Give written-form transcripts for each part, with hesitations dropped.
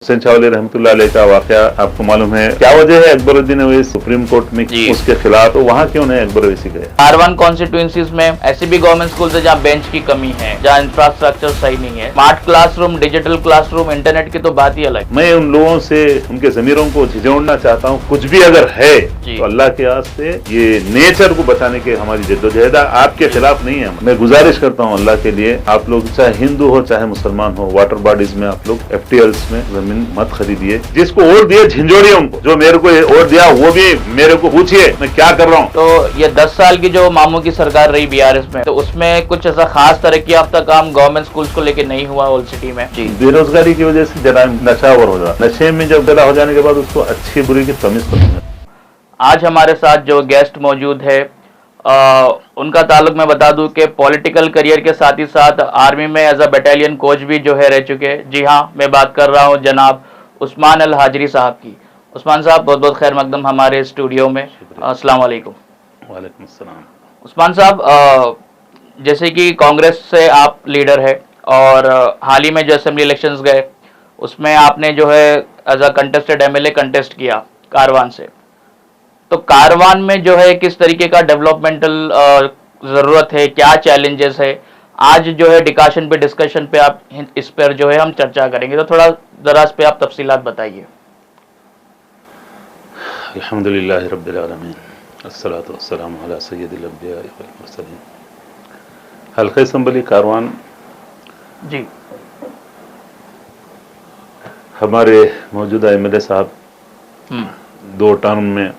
हुसैन चावली रहमतुल्लाह अलैह का वाकया आपको मालूम है। क्या वजह है अकबरुद्दीन अवैसी सुप्रीम कोर्ट में उसके खिलाफ, तो वहाँ क्यों नहीं अकबर अवैसी गए? R1 कॉन्स्टिट्यूएंसीज में ऐसी भी गवर्नमेंट स्कूल है जहाँ बेंच की कमी है, जहाँ इंफ्रास्ट्रक्चर सही नहीं है। Smart classroom, digital classroom, internet की तो बात ही अलग। मैं उन लोगों से उनके जमीरों को झिझोड़ना चाहता हूँ। कुछ भी अगर है तो अल्लाह के वास्ते ये नेचर को बचाने के हमारी जद्दोजहद आपके खिलाफ नहीं है। मैं गुजारिश करता हूँ अल्लाह के लिए, आप लोग चाहे हिंदू हो चाहे मुसलमान हो, वाटर बॉडीज में आप लोग FTLs में जमीन मत खरीदिए। जिसको वोट दिए झिंझोड़िए उनको, जो मेरे को वोट दिया वो भी मेरे को पूछिए मैं क्या कर रहा हूँ। तो ये 10 साल की जो मामू की सरकार रही BRS में, तो उसमें कुछ ऐसा खास तरक्की याफ्ता काम गवर्नमेंट स्कूल्स को लेके नहीं हुआ ओल्ड सिटी में। जी, बेरोजगारी की वजह से जरा नशा और हो रहा, नशे में जब पैदा हो जाने के बाद उसको अच्छी बुरी की तमीज नहीं है। आज हमारे साथ जो गेस्ट मौजूद है उनका ताल्लुक मैं बता दूं कि पॉलिटिकल करियर के साथ ही साथ आर्मी में एज अ बटालियन कोच भी जो है रह चुके। जी हाँ, मैं बात कर रहा हूं जनाब उस्मान अल हाजरी साहब की। उस्मान साहब बहुत बहुत खैर मकदम हमारे स्टूडियो में। अस्सलाम वालेकुम। वालेकुम अस्सलाम। उस्मान साहब, जैसे कि कांग्रेस से आप लीडर है और हाल ही में जो असेंबली इलेक्शंस गए उसमें आपने जो है as a contested MLA contest किया कारवान से। तो कारवान में जो है किस तरीके का डेवलपमेंटल जरूरत है, क्या चैलेंजेस है, आज जो है डिकाशन पे डिस्कशन पे आप इस पर जो है हम चर्चा करेंगे। तो थोड़ा जरा इस पे आप तफसीलात बताइए। अल्हम्दुलिल्लाह रब्बिल आलमीन, अस्सलातु वस्सलामु अला सय्यिदिल अंबिया वल मुरसलीन। हल्का असम्बली कारवान जी, हमारे मौजूदा MLA साहब 2 टर्म में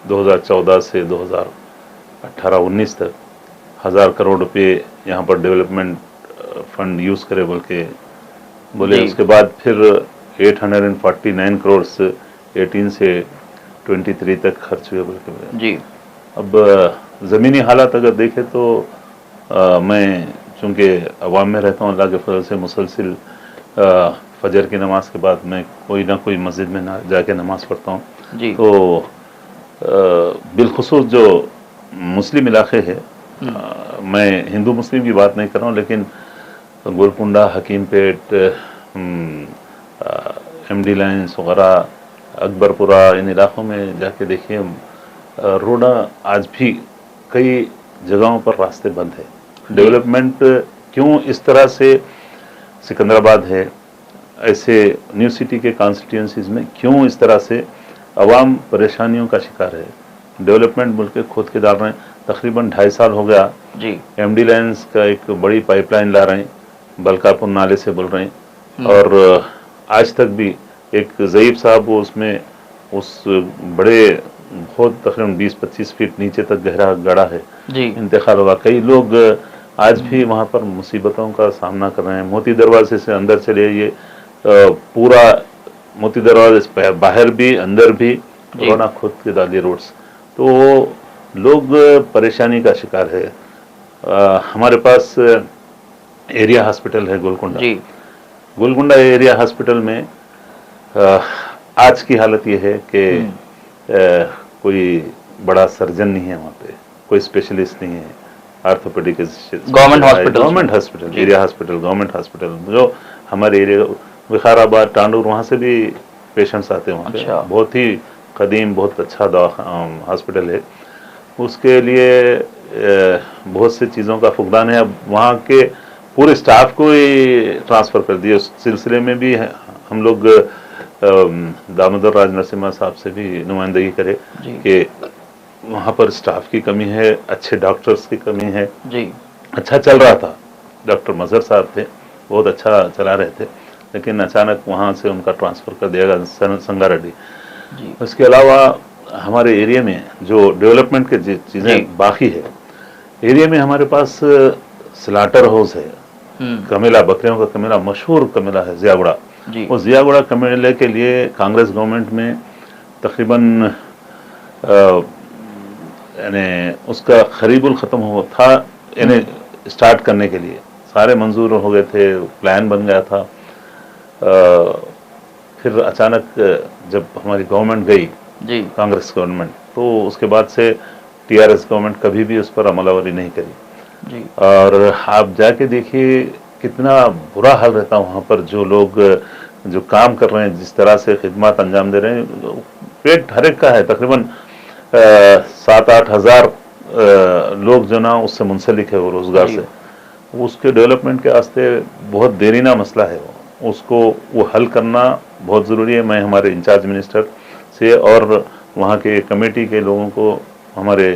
2014 से 2018-19 तक 1000 करोड़ रुपए यहाँ पर डेवलपमेंट फंड यूज करे बोल के बोले। उसके बाद फिर 849 करोड़ 18 से 23 तक खर्च हुए बोल के बोले। जी, अब ज़मीनी हालात अगर देखें तो मैं चूँकि अवाम में रहता हूँ, अल्लाह के फजल से मुसलसिल फजर की नमाज के बाद मैं कोई ना कोई मस्जिद में ना जाके नमाज पढ़ता हूँ। तो बिलखुसूस जो मुस्लिम इलाके है, मैं हिंदू मुस्लिम की बात नहीं कर रहा हूँ, लेकिन गोलकुंडा, हकीमपेट, MD लाइन्स वगैरह, अकबरपुरा, इन इलाकों में जाके देखिए रोड आज भी कई जगहों पर रास्ते बंद है। डेवलपमेंट क्यों इस तरह से सिकंदराबाद है, ऐसे न्यू सिटी के कॉन्स्टिट्यूंसीज में क्यों इस तरह से अवाम परेशानियों का शिकार है। डेवलपमेंट बोल के खोद के डाल रहे हैं। तकरीबन 2.5 साल हो गया जी, MD लाइन्स का एक बड़ी पाइपलाइन ला रहे हैं, बलकापुर नाले से बोल रहे हैं, और आज तक भी एक ज़ईब साहब वो उसमें उस बड़े बहुत तकरीबन 20-25 फीट नीचे तक गहरा गड़ा है जी, इंतकाल होगा। कई लोग आज भी वहाँ पर मुसीबतों का सामना कर रहे हैं। मोती दरवाजे से अंदर चले, ये पूरा मोती दरवाजे से बाहर भी अंदर भी रोना खुद के डाली रोड्स, तो लोग परेशानी का शिकार है। हमारे पास एरिया हॉस्पिटल है गोलकुंडा जी। गोलकुंडा एरिया हॉस्पिटल में आज की हालत ये है कि कोई बड़ा सर्जन नहीं है वहाँ पे, कोई स्पेशलिस्ट नहीं है। Orthopaedic government hospital, area hospital, government hospital जो हमारे एरिया विकाराबाद, टांडूर, वहाँ से भी पेशेंट्स आते हैं वहाँ पे। अच्छा। बहुत ही कदीम, बहुत अच्छा हॉस्पिटल है। उसके लिए बहुत सी चीज़ों का फुकदान है। अब वहाँ के पूरे स्टाफ को ही ट्रांसफ़र कर दिए। उस सिलसिले में भी हम लोग दामोदर राज नरसिम्हा साहब से भी नुमाइंदगी करे कि वहाँ पर स्टाफ की कमी है, अच्छे डॉक्टर्स की कमी है जी। अच्छा चल रहा था, डॉक्टर मजहर साहब थे, बहुत अच्छा चला रहे थे, लेकिन अचानक वहाँ से उनका ट्रांसफ़र कर दिया गया संगारेड्डी। उसके अलावा हमारे एरिया में जो डेवलपमेंट के चीज़ें बाकी है, एरिया में हमारे पास स्लाटर हाउस है, कमेला, बकरियों का कमेला, मशहूर कमेला है जियागुड़ा। उस जियागुड़ा कमेले के लिए कांग्रेस गवर्नमेंट में तकरीबन यानी उसका खरीबुल ख़त्म हुआ था, यानी स्टार्ट करने के लिए सारे मंजूर हो गए थे, प्लान बन गया था। फिर अचानक जब हमारी गवर्नमेंट गई जी, कांग्रेस गवर्नमेंट, तो उसके बाद से TRS गवर्नमेंट कभी भी उस पर अमलावरी नहीं करी जी। और आप जाके देखिए कितना बुरा हाल रहता वहाँ पर। जो लोग जो काम कर रहे हैं, जिस तरह से खिदमत अंजाम दे रहे हैं, पेट हर एक का है। तकरीबन 7-8 हज़ार लोग जो ना उससे मुंसलिक है वो रोजगार से, उसके डेवलपमेंट के वास्ते बहुत देरीना मसला है उसको वो हल करना बहुत ज़रूरी है। मैं हमारे इंचार्ज मिनिस्टर से और वहाँ के कमेटी के लोगों को हमारे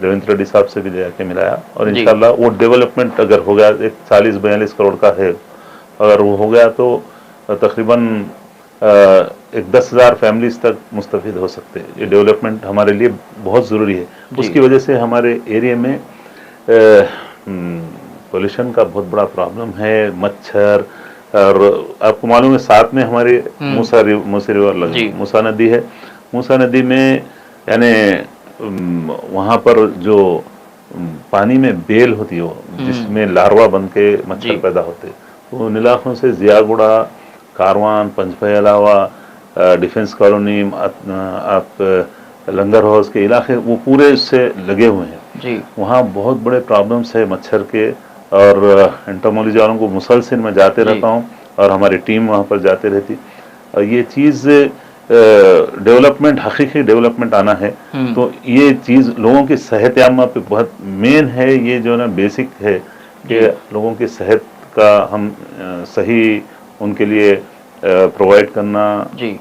रेवंत रेड्डी साहब से भी ले आके मिलाया, और इंशाल्लाह वो डेवलपमेंट अगर हो गया, एक 40-42 करोड़ का है, अगर वो हो गया तो तकरीबन एक 10,000 फैमिलीज तक मुस्तफिद हो सकते हैं। ये डेवलपमेंट हमारे लिए बहुत ज़रूरी है। उसकी वजह से हमारे एरिया में पोल्यूशन का बहुत बड़ा प्रॉब्लम है, मच्छर, और आपको मालूम है साथ में हमारे मूसा रिवर लगी, मूसा नदी है। मूसा नदी में यानी वहाँ पर जो पानी में बेल होती है जिसमें लार्वा बन के मच्छर पैदा होते, तो उन इलाकों से जियागुड़ा, कारवान, पंचभई अलावा डिफेंस कॉलोनी, आप लंगर हाउस के इलाके वो पूरे इससे लगे हुए हैं। वहाँ बहुत बड़े प्रॉब्लम्स है मच्छर के, और एंटोमोलॉजी वालों को मुसलसल मैं जाते रहता हूँ और हमारी टीम वहाँ पर जाते रहती। और ये चीज़ डेवलपमेंट, हकीकी डेवलपमेंट आना है तो ये चीज़ लोगों की सेहत आमा पे बहुत मेन है। ये जो ना बेसिक है कि लोगों की सेहत का हम सही उनके लिए प्रोवाइड करना,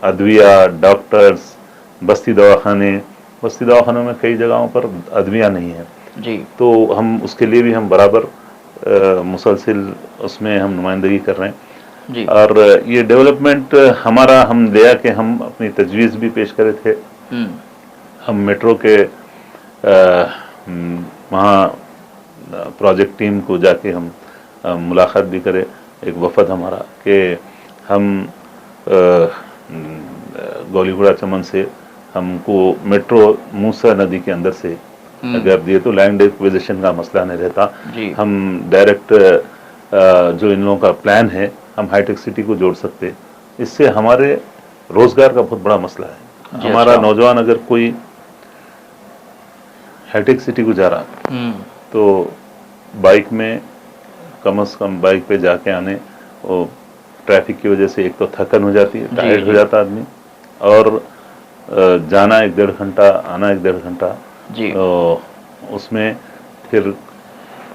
अदविया, डॉक्टर्स, बस्ती दवाखानों में कई जगहों पर अदविया नहीं है तो हम उसके लिए भी हम बराबर मुसलसिल उसमें हम नुमाइंदगी कर रहे हैं। और ये डेवलपमेंट हमारा हम ले के हम अपनी तजवीज़ भी पेश करे थे। हम मेट्रो के वहाँ प्रोजेक्ट टीम को जाके हम मुलाकात भी करे, एक वफद हमारा, कि हम गौलीगुड़ा चमन से हमको मेट्रो मूसा नदी के अंदर से अगर दिए तो लैंड एक्विजिशन का मसला नहीं रहता। हम डायरेक्ट जो इन लोगों का प्लान है हम हाईटेक सिटी को जोड़ सकते। इससे हमारे रोजगार का बहुत बड़ा मसला है। हमारा नौजवान अगर कोई हाईटेक सिटी को जा रहा तो बाइक में कम से कम बाइक पे जाके आने, वो ट्रैफिक की वजह से एक तो थकन हो जाती है, टायर्ड हो जाता आदमी, और जाना 1-1.5 घंटा, आना 1-1.5 घंटा, तो उसमें फिर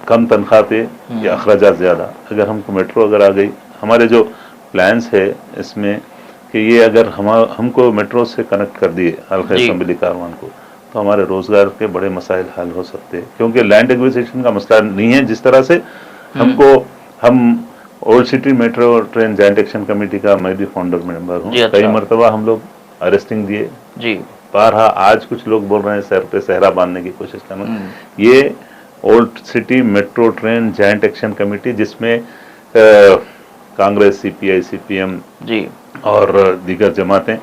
कम तनख्वाह पे या अखराजात ज़्यादा। अगर हमको मेट्रो अगर आ गई, हमारे जो प्लान्स है इसमें कि ये अगर हमको मेट्रो से कनेक्ट कर दिए हल्का असम्बली कारवान को, तो हमारे रोज़गार के बड़े मसाइल हल हो सकते हैं। क्योंकि लैंड एक्विजिशन का मसला नहीं है। जिस तरह से हमको, हम old city metro train joint action committee का मैं भी फाउंडर मेंबर हूँ। कई मरतबा हम लोग अरेस्टिंग दिए, बारहा आज कुछ लोग बोल रहे हैं सर पे सहरा बांधने की कोशिश करना। ये old city metro train joint action committee जिसमें कांग्रेस, सीपीआई, सीपीएम और दीगर जमातें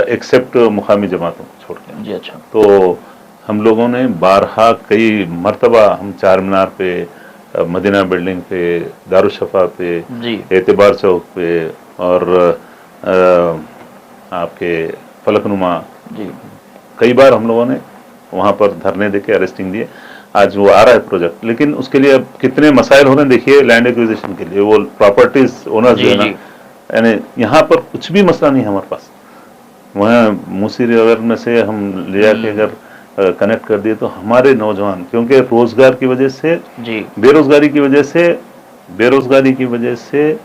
एक्सेप्ट मुकामी जमातों को छोड़ के, तो हम लोगों ने बारहा कई मरतबा हम चार मीनार पे, मदीना बिल्डिंग पे, दारुशफा पे, एतबार चौक पे और आपके फलकनुमा, कई बार हम लोगों ने वहाँ पर धरने देके अरेस्टिंग दिए। आज वो आ रहा है प्रोजेक्ट, लेकिन उसके लिए अब कितने मसाइल हो रहे हैं देखिए। लैंड एक्विजिशन के लिए वो प्रॉपर्टीज ओनर्स जो है ना, यानी यहाँ पर कुछ भी मसला नहीं है हमारे पास। वहाँ मूसी रिवर में से हम ले जाके अगर कनेक्ट कर दिए तो हमारे नौजवान, क्योंकि रोजगार की वजह से, बेरोजगारी की वजह से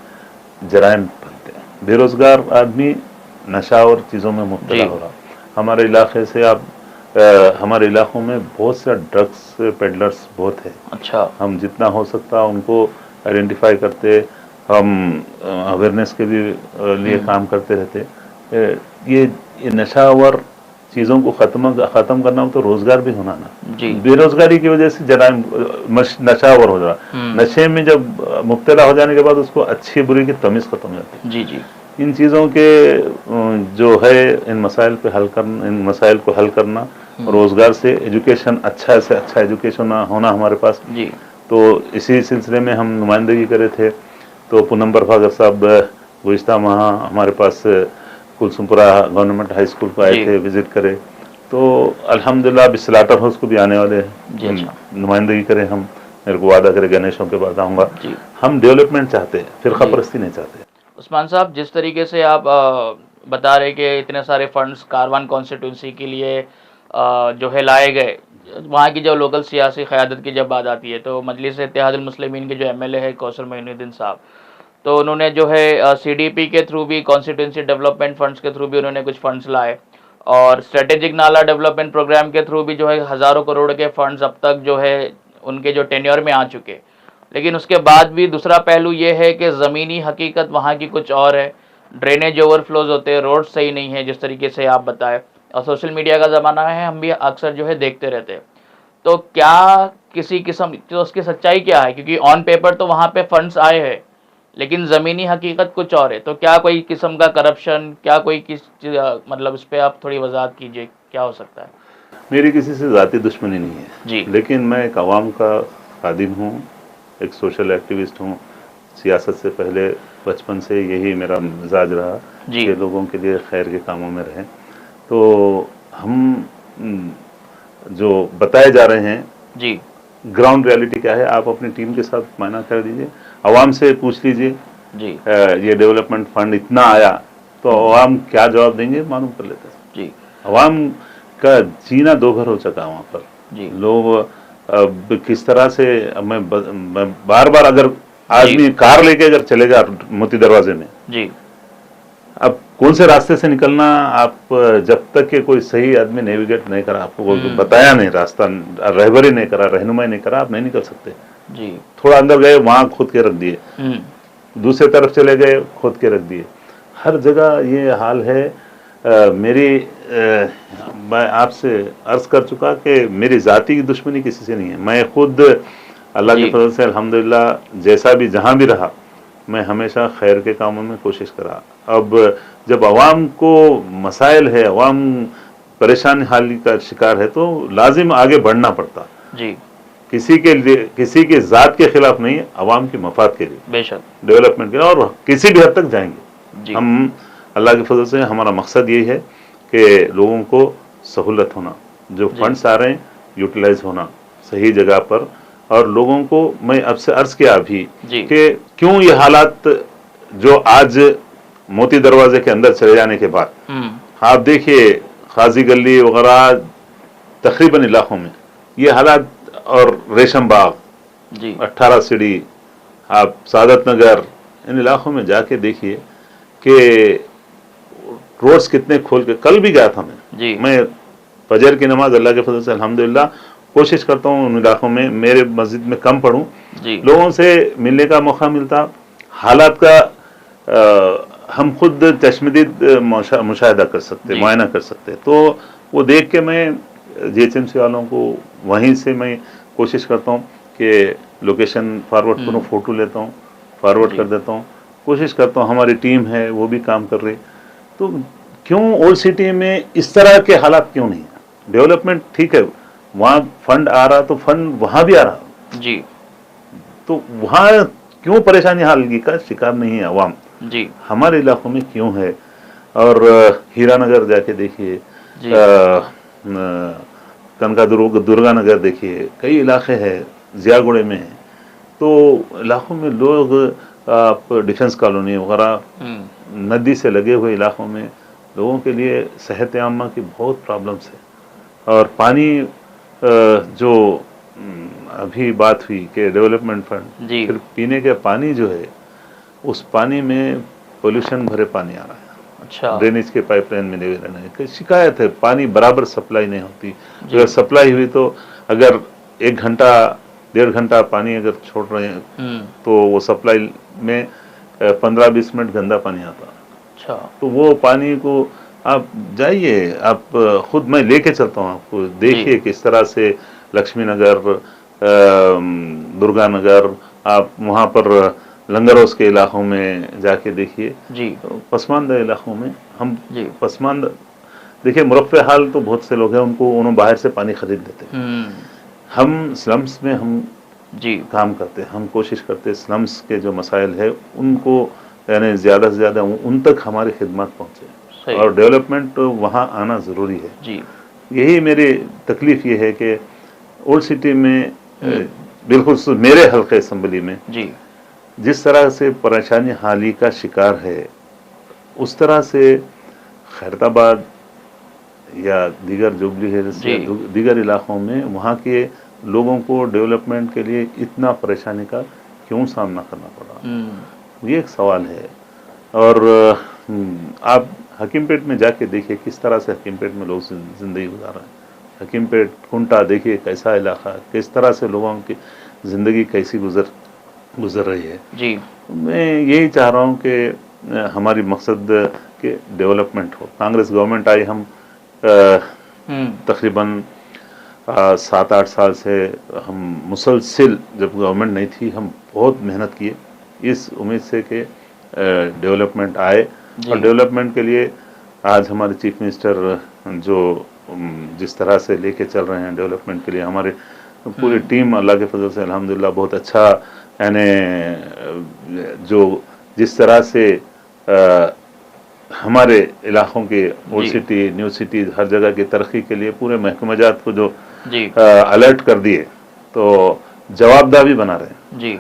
जराइम बनते हैं। बेरोजगार आदमी नशा और चीज़ों में मुब्तला हो रहा। हमारे इलाके से आप हमारे इलाकों में बहुत से ड्रग्स पेडलर्स बहुत है। हम जितना हो सकता उनको आइडेंटिफाई करते, हम अवेयरनेस के भी लिए काम करते रहते। ये नशा और चीज़ों को ख़त्म करना हो तो रोज़गार भी होना ना। बेरोजगारी की वजह से जराइम, नशा और हो रहा। नशे में जब मुब्तला हो जाने के बाद उसको अच्छी बुरी की तमीज़ खत्म हो जाती है। इन चीज़ों के जो है इन मसाइल को हल करना, रोज़गार से, एजुकेशन अच्छा से अच्छा एजुकेशन होना हमारे पास। तो इसी सिलसिले में हम नुमाइंदगी करे थे। तो पूनम बरफागर साहब गुज़िश्ता माह हमारे पास कुलसुमपुरा गवर्नमेंट हाई स्कूल को आए थे, विजिट करे। तो अल्हम्दुलिल्लाह अभी स्लाटर हाउस को भी आने वाले हैं, नुमाइंदगी करें हम। मेरे को वादा करे गणेशों के बाद आऊँगा। हम डेवलपमेंट चाहते हैं, फिर खपरस्ती नहीं चाहते। उस्मान साहब, जिस तरीके से आप बता रहे कि इतने सारे फंड्स कारवान कॉन्स्टिट्यूंसी के लिए जो है लाए गए, वहाँ की जो लोकल सियासी क़यादत की जब बात आती है तो मजलिस इत्तेहादुल मुस्लिमीन के जो एमएलए है कौसर मोइनुद्दीन साहब, तो उन्होंने जो है सीडीपी के थ्रू भी, कॉन्स्टिट्यूंसी डेवलपमेंट फंड्स के थ्रू भी उन्होंने कुछ फंड्स लाए, और स्ट्रेटेजिक नाला डेवलपमेंट प्रोग्राम के थ्रू भी जो है हज़ारों करोड़ के फंड्स अब तक जो है उनके जो टेन्योर में आ चुके। लेकिन उसके बाद भी दूसरा पहलू ये है कि ज़मीनी हकीकत वहाँ की कुछ और है, ड्रेनेज ओवरफ्लोज होते हैं, रोड सही नहीं है जिस तरीके से आप बताए, और सोशल मीडिया का ज़माना है, हम भी अक्सर जो है देखते रहते हैं। तो क्या किसी किस्म, तो उसकी सच्चाई क्या है, क्योंकि ऑन पेपर तो वहाँ पे फंड्स आए हैं लेकिन ज़मीनी हकीकत कुछ और है, तो क्या कोई किस्म का करप्शन, क्या कोई मतलब इस पर आप थोड़ी वजाहत कीजिए, क्या हो सकता है? मेरी किसी से ज़ाती दुश्मनी नहीं है जी। लेकिन मैं एक आवाम का खादिम हूँ, एक सोशल एक्टिविस्ट हूँ। सियासत से पहले बचपन से यही मेरा मिजाज रहा जी। कि लोगों के लिए खैर के कामों में रहें। तो हम जो बताए जा रहे हैं जी। ग्राउंड रियलिटी क्या है, आप अपनी टीम के साथ मायना कर दीजिए, आवाम से पूछ लीजिए जी। ये डेवलपमेंट फंड इतना आया तो आवाम क्या जवाब देंगे मालूम कर लेते हैं। जी। आवाम का जीना दो घर हो चुका वहाँ पर। जी। लोग अब किस तरह से, अब मैं बार बार अगर आदमी कार लेके अगर चलेगा मोती दरवाजे में, जी। अब कौन से रास्ते से निकलना, आप जब तक कि कोई सही आदमी नेविगेट नहीं करा, आपको कोई बताया नहीं रास्ता, रहबरी नहीं करा, रहनुमाई नहीं करा, आप नहीं निकल सकते। जी। थोड़ा अंदर गए वहां खोद के रख दिए, दूसरे तरफ चले गए खोद के रख दिए, हर जगह ये हाल है। मैं आपसे अर्ज कर चुका कि मेरी जाति की दुश्मनी किसी से नहीं है। मैं खुद अल्लाह के फजल से अल्हम्दुलिल्लाह जैसा भी जहां भी रहा, मैं हमेशा खैर के कामों में कोशिश करा। अब जब आवाम को मसाइल है, आवाम परेशानी हाल का शिकार है, तो लाजिम आगे बढ़ना पड़ता। जी। किसी के लिए, किसी के जात के खिलाफ नहीं, आवाम के मफाद के लिए, बेशक डेवलपमेंट के लिए, और किसी भी हद तक जाएंगे। जी। हम अल्लाह के फजल से हमारा मकसद यही है कि लोगों को सहूलत होना, जो फंड्स आ रहे हैं यूटिलाइज होना सही जगह पर। और लोगों को मैं अब से अर्ज किया अभी कि क्यों ये हालात जो आज मोती दरवाजे के अंदर चले जाने के बाद, आप देखिए खाजी गली वगैरह तकरीबन इलाकों में ये हालात, और रेशम बाग, 18 सीढ़ी, आप सादत नगर, इन इलाकों में जाके देखिए कि रोड्स कितने खोल के। कल भी गया था मैं फजर की नमाज अल्लाह के फजल से अल्हम्दुलिल्लाह कोशिश करता हूँ उन इलाकों में, मेरे मस्जिद में कम पढ़ूँ, लोगों से मिलने का मौका मिलता, हालात का हम खुद चश्मदीद मुशाहिदा कर सकते, मुआयना कर सकते। तो वो देख के मैं जीएचएमसी वालों को वहीं से मैं कोशिश करता हूँ कि लोकेशन फॉरवर्ड करूँ, फोटो लेता हूँ, फॉरवर्ड कर देता हूँ, कोशिश करता हूँ। हमारी टीम है वो भी काम कर रही। तो क्यों ओल्ड सिटी में इस तरह के हालात क्यों नहीं? डेवलपमेंट ठीक है, वहाँ फंड आ रहा तो फंड वहाँ भी आ रहा जी, तो वहाँ क्यों परेशानी हाल का शिकार नहीं है आवाम? जी, हमारे इलाकों में क्यों है? और हीरानगर जाके देखिए, कनका दुर्गा नगर देखिए, कई इलाके हैं, जियागुड़े में है, तो इलाकों में लोग, आप डिफेंस कॉलोनी वगैरह, नदी से लगे हुए इलाकों में लोगों के लिए सेहत आमा की बहुत प्रॉब्लम्स है। और पानी जो अभी बात हुई कि डेवलपमेंट फंड, फिर पीने के पानी जो है, उस पानी में पोल्यूशन भरे पानी आ रहा है। अच्छा। ड्रेनेज के पाइपलाइन में नहीं रहना है, शिकायत है, पानी बराबर सप्लाई नहीं होती। अगर सप्लाई हुई तो अगर 1 घंटा 1.5 घंटा पानी अगर छोड़ रहे हैं तो वो सप्लाई में 15-20 मिनट गंदा पानी आता। अच्छा। तो वो पानी को आप जाइए, आप खुद, मैं लेके चलता हूँ आपको, देखिए किस तरह से लक्ष्मी नगर, दुर्गा नगर, आप वहाँ पर लंगरोस के इलाकों में जाके देखिए, तो पसमानदा इलाकों में हम पसमानदा, देखिए मुरफ़्फ़े हाल तो बहुत से लोग हैं, उन्होंने बाहर से पानी खरीद लेते हैं। हम स्लम्स में हम काम करते हैं, हम कोशिश करते हैं स्लम्स के जो मसाइल है उनको यानी ज़्यादा से ज़्यादा उन तक हमारी खिदमत पहुँचे, और डेवलपमेंट वहाँ आना ज़रूरी है। यही मेरी तकलीफ़ ये है कि ओल्ड सिटी में बिल्कुल मेरे हल्के असम्बली में जिस तरह से परेशानी हाली का शिकार है, उस तरह से खैरताबाद या दीगर जुबली हिल्स या जी। दीगर इलाकों में वहाँ के लोगों को डेवलपमेंट के लिए इतना परेशानी का क्यों सामना करना पड़ा, ये एक सवाल है। और आप हकीमपेट में जाके देखिए किस तरह से हकीमपेट में लोग ज़िंदगी गुजार रहे हैं। हकीमपेट कुंटा देखिए कैसा इलाका, किस तरह से लोगों की ज़िंदगी कैसी गुजर रही है। जी। मैं यही चाह रहा हूँ कि हमारी मकसद के डेवलपमेंट हो। कांग्रेस गवर्नमेंट आई, हम तकरीबन 7-8 साल से हम मुसलसिल, जब गवर्नमेंट नहीं थी हम बहुत मेहनत किए इस उम्मीद से कि डेवलपमेंट आए। और डेवलपमेंट के लिए आज हमारे चीफ मिनिस्टर जो जिस तरह से लेके चल रहे हैं डेवलपमेंट के लिए, हमारे पूरी टीम अल्लाह के फजल से अल्हम्दुलिल्लाह बहुत अच्छा, यानी जो जिस तरह से हमारे इलाकों की ओल्ड सिटी, न्यू सिटी, हर जगह की तरक्की के लिए पूरे महकमा जात को जो अलर्ट कर दिए, तो जवाबदाह भी बना रहे हैं जी।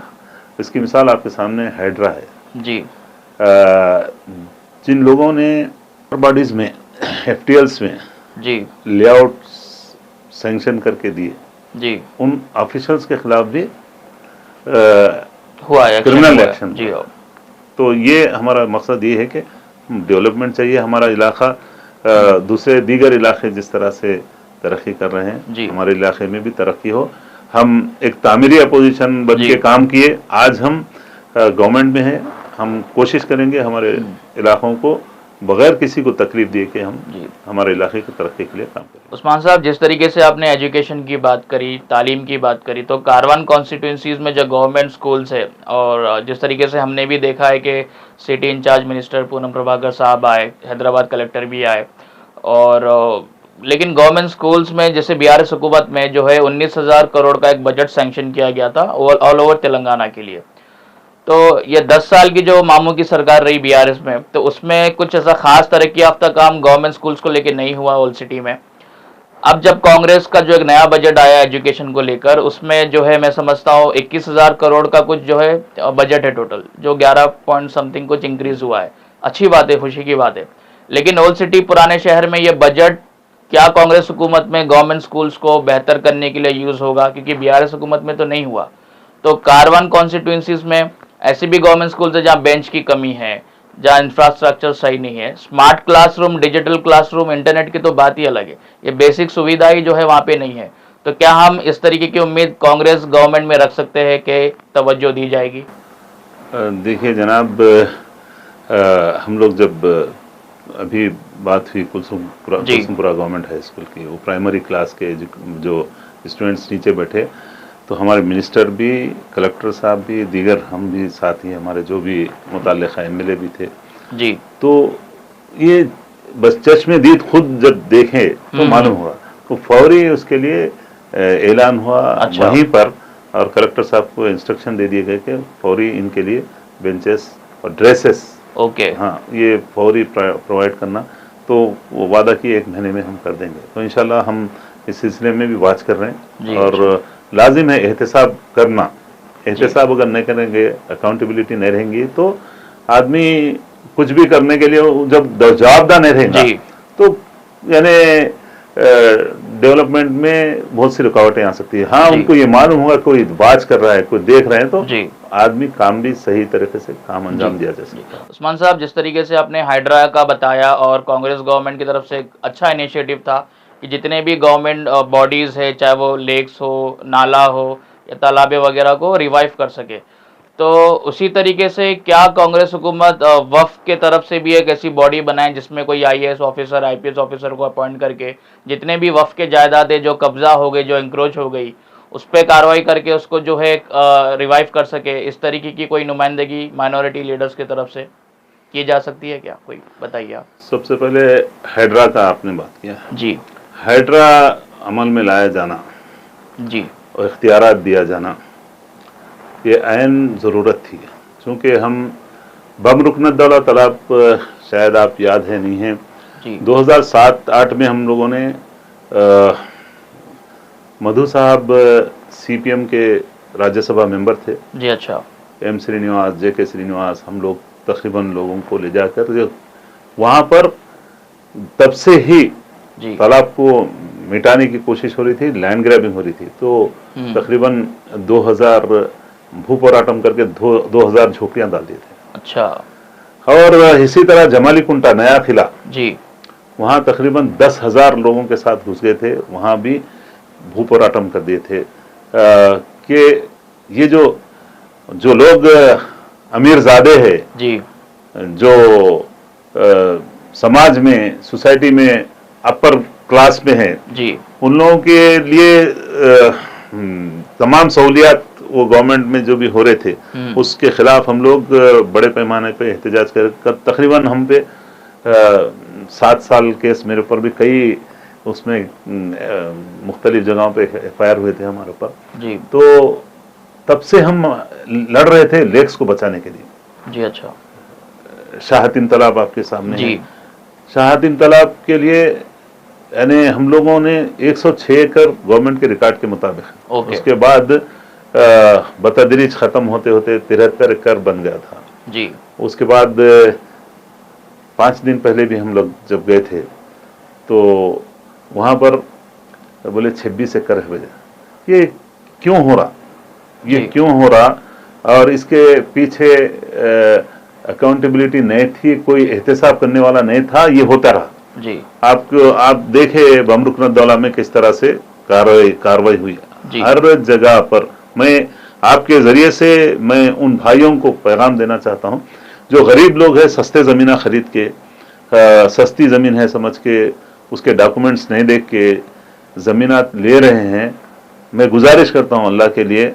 इसकी मिसाल आपके सामने हाइड्रा है जी। जिन लोगों ने बॉडीज में एफटीएल्स में जी लेआउट सैंक्शन करके दिए, जी, उन ऑफिशियल्स के खिलाफ भी हुआ है क्रिमिनल एक्शन। जी। तो ये हमारा मकसद ये है कि डेवलपमेंट चाहिए। हमारा इलाका दूसरे दीगर इलाके जिस तरह से तरक्की कर रहे हैं, हमारे इलाके में भी तरक्की हो। हम एक तामीरी अपोजिशन बन के काम किए, आज हम गवर्नमेंट में हैं। हम कोशिश करेंगे हमारे इलाकों को बगैर किसी को तकलीफ दिए कि हम हमारे इलाके की तरक्की के लिए काम करें। उस्मान साहब, जिस तरीके से आपने एजुकेशन की बात करी, तालीम की बात करी, तो कारवान कॉन्स्टिट्यूंसीज में जो गवर्नमेंट स्कूल्स है, और जिस तरीके से हमने भी देखा है कि city in charge minister Poonam Prabhakar साहब आए, हैदराबाद कलेक्टर भी आए, और लेकिन गवर्नमेंट स्कूल्स में जैसे बीआरएस हुकूमत में जो है 19,000 करोड़ का एक बजट सैंक्शन किया गया था ऑल ओवर तेलंगाना के लिए। तो ये 10 साल की जो मामू की सरकार रही बीआरएस में, तो उसमें कुछ ऐसा खास तरक्की याफ्ता काम गवर्नमेंट स्कूल्स को लेके नहीं हुआ ओल्ड सिटी में। अब जब कांग्रेस का जो एक नया बजट आया एजुकेशन को लेकर, उसमें जो है मैं समझता हूँ 21,000 करोड़ का कुछ जो है बजट है टोटल, जो 11 पॉइंट समथिंग कुछ इंक्रीज हुआ है। अच्छी बात है, खुशी की बात है। लेकिन ओल्ड सिटी पुराने शहर में ये बजट क्या कांग्रेस हुकूमत में गवर्नमेंट स्कूल्स को बेहतर करने के लिए यूज होगा? क्योंकि बीआरएस हुकूमत में तो नहीं हुआ। तो कारवान कॉन्स्टिट्यूंसीज में ऐसी भी गवर्नमेंट स्कूल्स है जहाँ बेंच की कमी है, जहाँ इंफ्रास्ट्रक्चर सही नहीं है, smart classroom, digital classroom, internet की तो बात ही अलग है, ये बेसिक सुविधा ही जो है वहाँ पे नहीं है। तो क्या हम इस तरीके की उम्मीद कांग्रेस गवर्नमेंट में रख सकते हैं कि तवज्जो दी जाएगी? देखिए जनाब, हम लोग जब अभी बात हुई कुलसुमपुरा गवर्नमेंट हाई स्कूल की, वो प्राइमरी क्लास के जो स्टूडेंट्स नीचे बैठे, तो हमारे मिनिस्टर भी, कलेक्टर साहब भी, दीगर हम भी साथी, हमारे जो भी मुताल्लिक़ा एमएलए भी थे जी। तो ये बस चश्मे दीद खुद जब देखें तो मालूम हुआ, तो फौरी उसके लिए ऐलान हुआ। अच्छा। वहीं पर और कलेक्टर साहब को इंस्ट्रक्शन दे दिए गए कि फौरी इनके लिए बेंचेस और ड्रेसेस, ओके, हाँ, ये फौरी प्रोवाइड करना। तो वो वादा किए 1 महीने में हम कर देंगे। तो इंशाल्लाह हम इस सिलसिले में भी वाच कर रहे हैं। और लाजिम है एहतसाब करना। एहतसाब अगर नहीं करेंगे, अकाउंटेबिलिटी नहीं रहेंगी, तो आदमी कुछ भी करने के लिए जब जवाबदार नहीं रहेगा तो यानी डेवलपमेंट में बहुत सी रुकावटें आ सकती है। हाँ, उनको ये मालूम होगा कोई वाच कर रहा है, कोई देख रहे हैं, तो आदमी काम भी सही तरीके से काम अंजाम दिया जा सकता है। उस्मान साहब, जिस तरीके से आपने हाइड्रा का बताया और कांग्रेस गवर्नमेंट की तरफ से एक अच्छा इनिशिएटिव था कि जितने भी गवर्नमेंट बॉडीज है, चाहे वो लेक्स हो, नाला हो या तालाबे वगैरह को रिवाइव कर सके, तो उसी तरीके से क्या कांग्रेस हुकूमत वक्फ के तरफ से भी एक ऐसी बॉडी बनाए जिसमें कोई आईएएस ऑफिसर, आईपीएस ऑफिसर को अपॉइंट करके जितने भी वक्फ के जायदादें जो कब्जा हो गई, जो इंक्रोच हो गई, उस पर कार्रवाई करके उसको जो है रिवाइव कर सके, इस तरीके की कोई नुमाइंदगी माइनॉरिटी लीडर्स की तरफ से की जा सकती है क्या? कोई बताइए आप। सबसे पहले हाइड्रा का आपने बात किया जी। हाइड्रा अमल में लाया जाना जी और इख्तियारात दिया जाना, ये ऐन ज़रूरत थी। क्योंकि हम बम रुकनत दौला तालाब, शायद आप याद है नहीं है, 2007-8 में हम लोगों ने मधु साहब सीपीएम के राज्यसभा मेंबर थे जी। अच्छा। एम श्रीनिवास, JK श्रीनिवास, हम लोग तकरीबन लोगों को ले जाकर वहाँ पर तब से ही जी तालाब को मिटाने की कोशिश हो रही थी, लैंड ग्रैबिंग हो रही थी। तो तकरीबन 2000 भूपोराटम करके 2000 झोपड़ियां डाल दिए थे। अच्छा और इसी तरह जमाली कुंटा, नया किला, जी वहां तकरीबन 10,000 लोगों के साथ घुस गए थे, वहां भी भूपोराटम कर दिए थे। कि ये जो लोग अमीरजादे हैं, जी जो समाज में, सोसाइटी में अपर क्लास में हैं, जी उन लोगों के लिए तमाम सहूलियात वो गवर्नमेंट में जो भी हो रहे थे उसके खिलाफ हम लोग बड़े पैमाने पे एहतजाज कर तकरीबन हम पे 7 साल केस मेरे ऊपर भी कई उसमें मुख्तलिफ जगहों पे FIR हुए थे हमारे ऊपर। जी तो तब से हम लड़ रहे थे लेक्स को बचाने के लिए। जी अच्छा शाहतीन तालाब आपके सामने जी है। शाहतीन तालाब के लिए यानी हम लोगों ने 106 एकड़ गवर्नमेंट के रिकॉर्ड के मुताबिक, ओके। उसके बाद बतदरीज खत्म होते होते 73 एकड़ बन गया था। जी उसके बाद 5 दिन पहले भी हम लोग जब गए थे तो वहां पर बोले 26 एकड़ है वजह। ये क्यों हो रहा, ये जी। क्यों हो रहा, और इसके पीछे अकाउंटेबिलिटी नहीं थी, कोई एहतसाब करने वाला नहीं था, ये होता रहा। जी आप देखे बमरुकनदौला में किस तरह से कार्रवाई हुई। जी। हर जगह पर मैं आपके जरिए से मैं उन भाइयों को पैगाम देना चाहता हूं जो गरीब लोग हैं, सस्ते जमीना खरीद के, सस्ती जमीन है समझ के, उसके डॉक्यूमेंट्स नहीं देख के जमीनात ले रहे हैं। मैं गुजारिश करता हूं अल्लाह के लिए,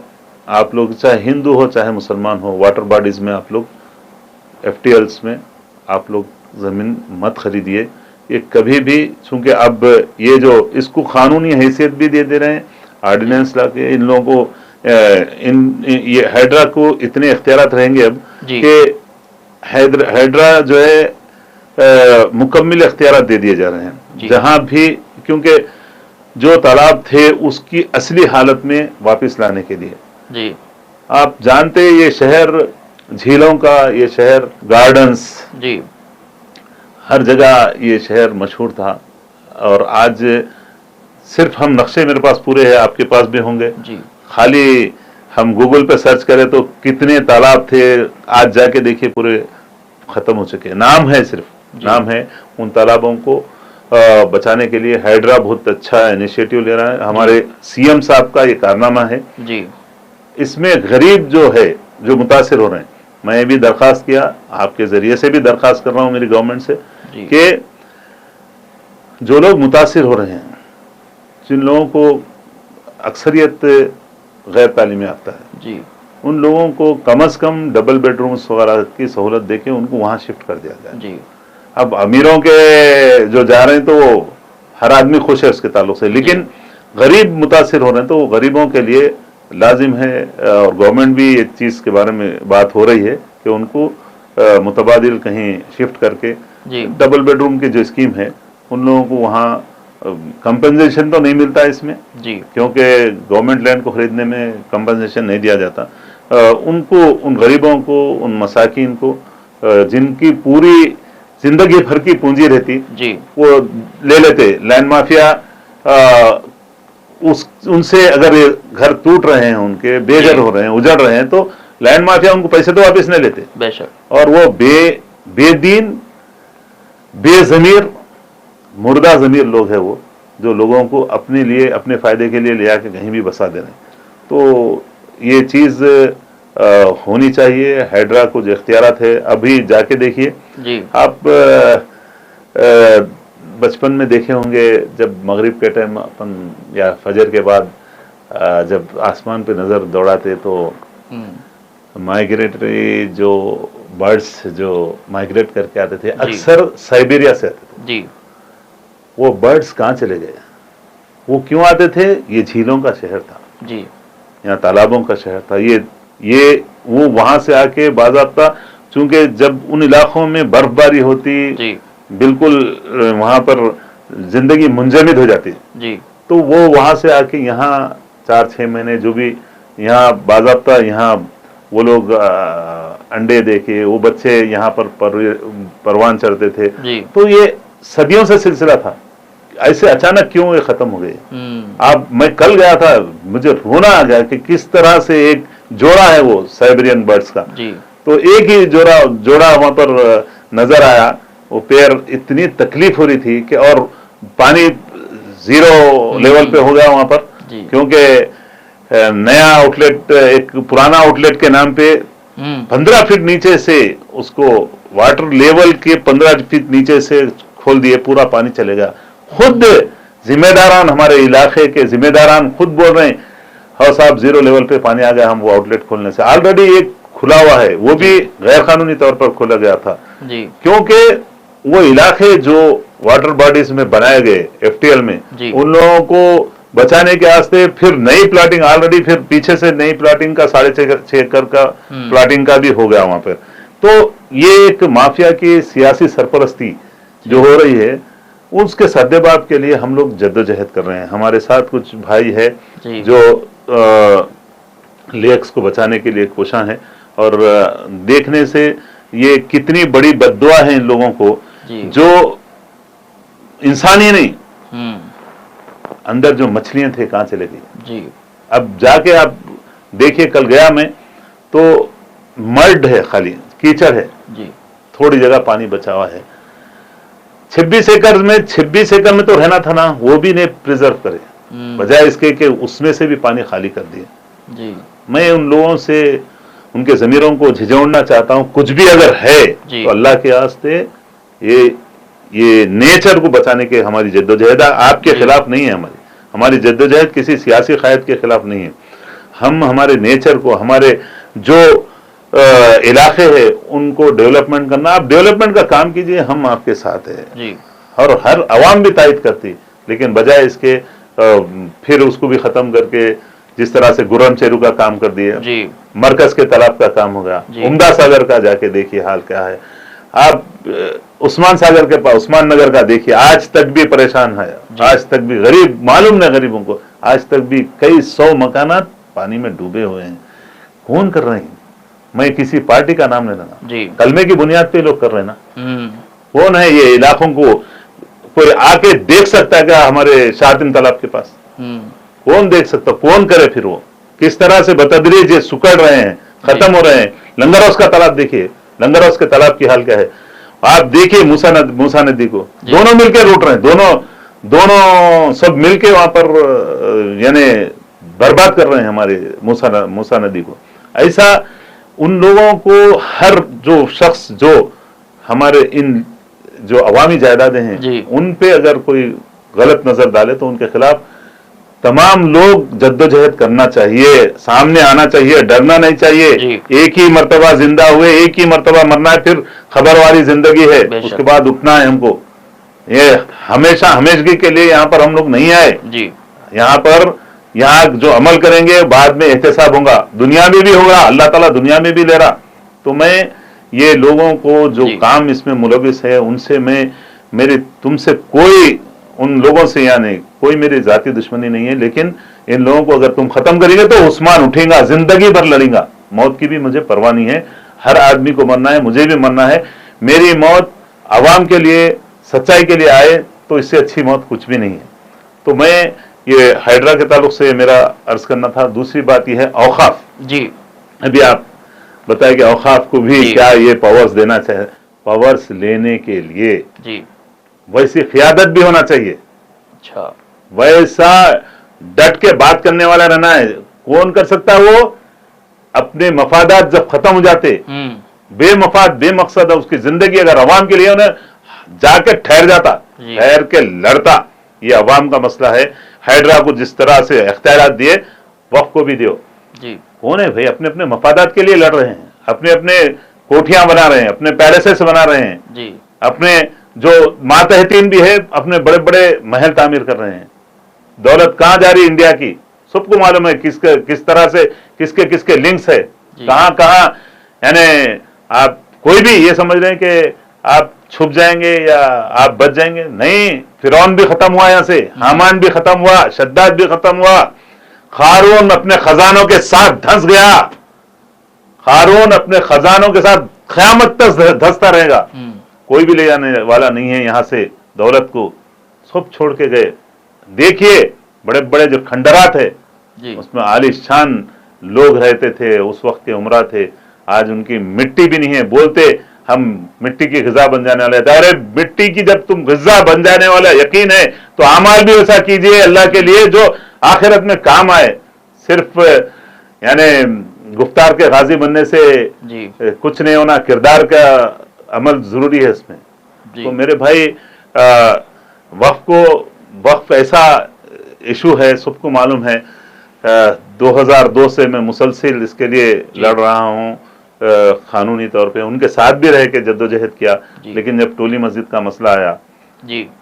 आप लोग चाहे हिंदू हो चाहे मुसलमान हो, वाटर बॉडीज में आप लोग, FTLs में आप लोग जमीन मत खरीदिए। ये कभी भी, चूंकि अब ये जो इसको कानूनी हैसियत भी दे रहे हैं ऑर्डिनेंस लाके, इन लोगों को ये हाइड्रा को इतने इख्तियारात रहेंगे अब जी। कि हाइड्रा जो है मुकम्मल इख्तियारात दे दिए जा रहे हैं जहां भी, क्योंकि जो तालाब थे उसकी असली हालत में वापस लाने के लिए। जी आप जानते ये शहर झीलों का, ये शहर गार्डन्स, जी हर जगह ये शहर मशहूर था। और आज सिर्फ हम नक्शे मेरे पास पूरे हैं, आपके पास भी होंगे, जी खाली हम गूगल पे सर्च करें तो कितने तालाब थे, आज जाके देखिए पूरे खत्म हो चुके हैं। नाम है, सिर्फ नाम है। उन तालाबों को बचाने के लिए हाइड्रा बहुत अच्छा इनिशिएटिव ले रहा है। हमारे CM साहब का ये कारनामा है। जी इसमें गरीब जो है, जो मुतासिर हो रहे हैं, मैं भी दरखास्त किया, आपके जरिए से भी दरखास्त कर रहा हूं मेरी गवर्नमेंट से कि जो लोग मुतासिर हो रहे हैं, जिन लोगों को अक्सरियत गैर तालीमी याफ्ता है, जी उन लोगों को कम से कम डबल बेडरूम्स वगैरह की सहूलत देके उनको वहां शिफ्ट कर दिया जाए। जी अब अमीरों के जो जा रहे हैं तो हर आदमी खुश है उसके ताल्लुक से, लेकिन गरीब मुतासिर हो रहे हैं तो गरीबों के लिए लाजिम है, और गवर्नमेंट भी इस चीज़ के बारे में बात हो रही है कि उनको मुतबादिल कहीं शिफ्ट करके डबल बेडरूम की जो स्कीम है, उन लोगों को वहाँ कंपनसेशन तो नहीं मिलता इसमें जी, क्योंकि गवर्नमेंट लैंड को खरीदने में कंपनसेशन नहीं दिया जाता। उनको, उन गरीबों को, उन मसाकिन को जिनकी पूरी जिंदगी भर की पूंजी रहती जी, वो ले लेते। लैंड माफिया उनसे अगर ये घर टूट रहे हैं, उनके बेघर हो रहे हैं, उजड़ रहे हैं, तो लैंड माफिया उनको पैसे तो वापस नहीं लेते। बेशक। और वो बेदीन, बेजमीर, मुर्दा जमीर लोग हैं वो, जो लोगों को अपने लिए, अपने फायदे के लिए ले आके कहीं भी बसा दे रहे हैं। तो ये चीज होनी चाहिए। हाइड्रा को जो इख्तियारात है, अभी जाके देखिए जी, आप बचपन में देखे होंगे जब मगरिब के टाइम अपन या फजर के बाद जब आसमान पे नजर दौड़ाते तो माइग्रेटरी जो बर्ड्स जो माइग्रेट करके आते थे, अक्सर साइबेरिया से आते थे। जी, वो बर्ड्स कहाँ चले गए? वो क्यों आते थे? ये झीलों का शहर था जी, यहाँ तालाबों का शहर था। ये वो वहां से आके बाज़ाब्ता, चूंकि जब उन इलाकों में बर्फबारी होती जी, बिल्कुल वहां पर जिंदगी मुंजमद हो जाती जी, तो वो वहां से आके यहाँ 4-6 महीने जो भी यहाँ बाज़ाब्ता यहाँ वो लोग अंडे देके वो बच्चे यहाँ पर परवान चढ़ते थे। जी। तो ये सदियों से सिलसिला था, ऐसे अचानक क्यों ये खत्म हो गए। अब मैं कल गया था, मुझे रोना आ गया कि किस तरह से एक जोड़ा है वो साइबेरियन बर्ड्स का जी। तो एक ही जोड़ा वहां पर नजर आया। वो पैर इतनी तकलीफ हो रही थी कि और पानी 0 लेवल पे हो गया वहां पर, क्योंकि नया आउटलेट, एक पुराना आउटलेट के नाम पे 15 फीट नीचे से उसको वाटर लेवल के 15 फीट नीचे से खोल दिए, पूरा पानी चलेगा। खुद जिम्मेदारान, हमारे इलाके के जिम्मेदारान खुद बोल रहे हैं, हाँ साहब 0 लेवल पे पानी आ गया, हम वो आउटलेट खोलने से। ऑलरेडी एक खुला हुआ है, वो भी गैर कानूनी तौर पर खोला गया था जी। क्योंकि वो इलाके जो वाटर बॉडीज में बनाए गए FTL में, उन लोगों को बचाने के वास्ते फिर नई प्लाटिंग, ऑलरेडी फिर पीछे से नई प्लाटिंग का 6.5 एकड़ का प्लाटिंग का भी हो गया वहां पर। तो ये एक माफिया की सियासी सरपरस्ती जो हो रही है, उसके सद्देबाब के लिए हम लोग जद्दोजहद कर रहे हैं। हमारे साथ कुछ भाई है जो लेक्स को बचाने के लिए कोशां है, और देखने से ये कितनी बड़ी बद्दुआ है इन लोगों को, जो इंसान ही नहीं, अंदर जो मछलियां थे कहां चले गई जी। अब जाके आप देखिए, कल गया मैं तो मर्ड है, खाली कीचड़ है जी, थोड़ी जगह पानी बचा हुआ है। 26 एकड़ में तो रहना था ना, वो भी नहीं प्रिजर्व करे, बजाय इसके कि उसमें से भी पानी खाली कर दिए जी। मैं उन लोगों से, उनके जमीरों को झिझोड़ना चाहता हूं, कुछ भी अगर है तो अल्लाह के वास्ते ये नेचर को बचाने के हमारी जद्दोजहद आपके खिलाफ नहीं है। हमारी जद्दोजहद किसी सियासी कायद के खिलाफ नहीं है। हम हमारे नेचर को, हमारे जो इलाके है उनको डेवलपमेंट करना, आप डेवलपमेंट का काम कीजिए, हम आपके साथ है। और हर अवाम भी तायद करती, लेकिन बजाय इसके फिर उसको भी खत्म करके जिस तरह से गुर्रम चेरू का काम कर दिए, मरकज के तालाब का काम हो गया, उम्दा सागर का जाके देखिए हाल क्या है। आप उस्मान सागर के पास उस्मान नगर का देखिए, आज तक भी परेशान है, आज तक भी गरीब, मालूम न गरीबों को, आज तक भी कई 100 मकानात पानी में डूबे हुए हैं। कौन कर रहे हैं? मैं किसी पार्टी का नाम नहीं लेना, कलमे की बुनियाद पे लोग कर रहे हैं ना। कौन है ये इलाकों को कोई आके देख सकता है क्या? हमारे शाहतीन तालाब के पास कौन देख सकता, कौन करे? फिर वो किस तरह से बतदरीज ये सुकड़ रहे हैं, खत्म हो रहे हैं। लंगरौस का तालाब देखिए, लंगरौस के तालाब की हाल क्या है। आप देखिए मूसा नदी को, दोनों मिलकर रूट रहे हैं, दोनों सब मिलके वहां पर यानी बर्बाद कर रहे हैं हमारे मूसा नदी को। ऐसा उन लोगों को, हर जो शख्स जो हमारे इन जो अवामी जायदादें हैं उन पे अगर कोई गलत नजर डाले तो उनके खिलाफ तमाम लोग जद्दोजहद करना चाहिए, सामने आना चाहिए, डरना नहीं चाहिए। एक ही मर्तबा जिंदा हुए, एक ही मर्तबा मरना है, फिर खबर वाली जिंदगी है, उसके बाद उठना है हमको। ये हमेशा हमेशगी के लिए यहाँ पर हम लोग नहीं आए। यहाँ जो अमल करेंगे बाद में एहतसाब होगा, दुनिया में भी होगा, अल्लाह ताला दुनिया में भी ले रहा। तो मैं ये लोगों को जो काम इसमें मुलविस है उनसे मेरी तुमसे कोई, उन लोगों से यानी कोई मेरी जाती दुश्मनी नहीं है, लेकिन इन लोगों को अगर तुम खत्म करेंगे तो उस्मान उठेगा, जिंदगी भर लड़ेगा। मौत की भी मुझे परवाह नहीं है, हर आदमी को मरना है, मुझे भी मरना है। मेरी मौत अवाम के लिए, सच्चाई के लिए आए तो इससे अच्छी मौत कुछ भी नहीं है। तो मैं ये हाइड्रा के ताल्लुक से मेरा अर्ज करना था। दूसरी बात यह है औकाफ जी, अभी आप बताए कि औकाफ को भी क्या ये पावर्स देना चाहिए। पावर्स लेने के लिए जी वैसी क़ियादत भी होना चाहिए। अच्छा, वैसा डट के बात करने वाला रहना है। कौन कर सकता है वो? अपने मफादात जब खत्म हो जाते, बेमफाद बेमकसद उसकी जिंदगी अगर अवाम के लिए उन्हें जाके ठहर जाता, ठहर के लड़ता, ये अवाम का मसला है। हाइड्रा को जिस तरह से इख्तियारात दिए, वक्फ को भी दियो जी। कौन है भाई? अपने अपने मफादात के लिए लड़ रहे हैं, अपने अपने कोठियां बना रहे हैं, अपने पैलेसेस बना रहे हैं जी। अपने जो मातहतीन भी है, अपने बड़े बड़े महल तामीर कर रहे हैं। दौलत कहां जा रही है इंडिया की, सबको मालूम है। किस तरह से किसके लिंक्स है, कहां यानी आप कोई भी ये समझ रहे हैं कि आप छुप जाएंगे या आप बच जाएंगे, नहीं। फिरौन भी खत्म हुआ, यहां से हामान भी खत्म हुआ, शद्दाद भी खत्म हुआ, खारून अपने खजानों के साथ धंस गया। हारून अपने खजानों के साथ क़यामत तक धंसता रहेगा, कोई भी ले जाने वाला नहीं है यहाँ से दौलत को। सब छोड़ के गए। देखिए बड़े बड़े जो खंडरात है जी उसमें आलिशान लोग रहते थे, उस वक्त के उमरा थे। आज उनकी मिट्टी भी नहीं है। बोलते हम मिट्टी की ग़िज़ा बन जाने वाले थे। अरे मिट्टी की जब तुम ग़िज़ा बन जाने वाला यकीन है तो अमाल भी वैसा कीजिए अल्लाह के लिए जो आखिरत में काम आए। सिर्फ यानी गुफ्तार के गाजी बनने से जी कुछ नहीं होना, किरदार का अमल जरूरी है इसमें। तो मेरे भाई वक्फ ऐसा इशू है, सबको मालूम है। 2002 से मैं मुसलसिल इसके लिए लड़ रहा हूँ, कानूनी तौर पे उनके साथ भी रह के जद्दोजहद किया। लेकिन जब टोली मस्जिद का मसला आया,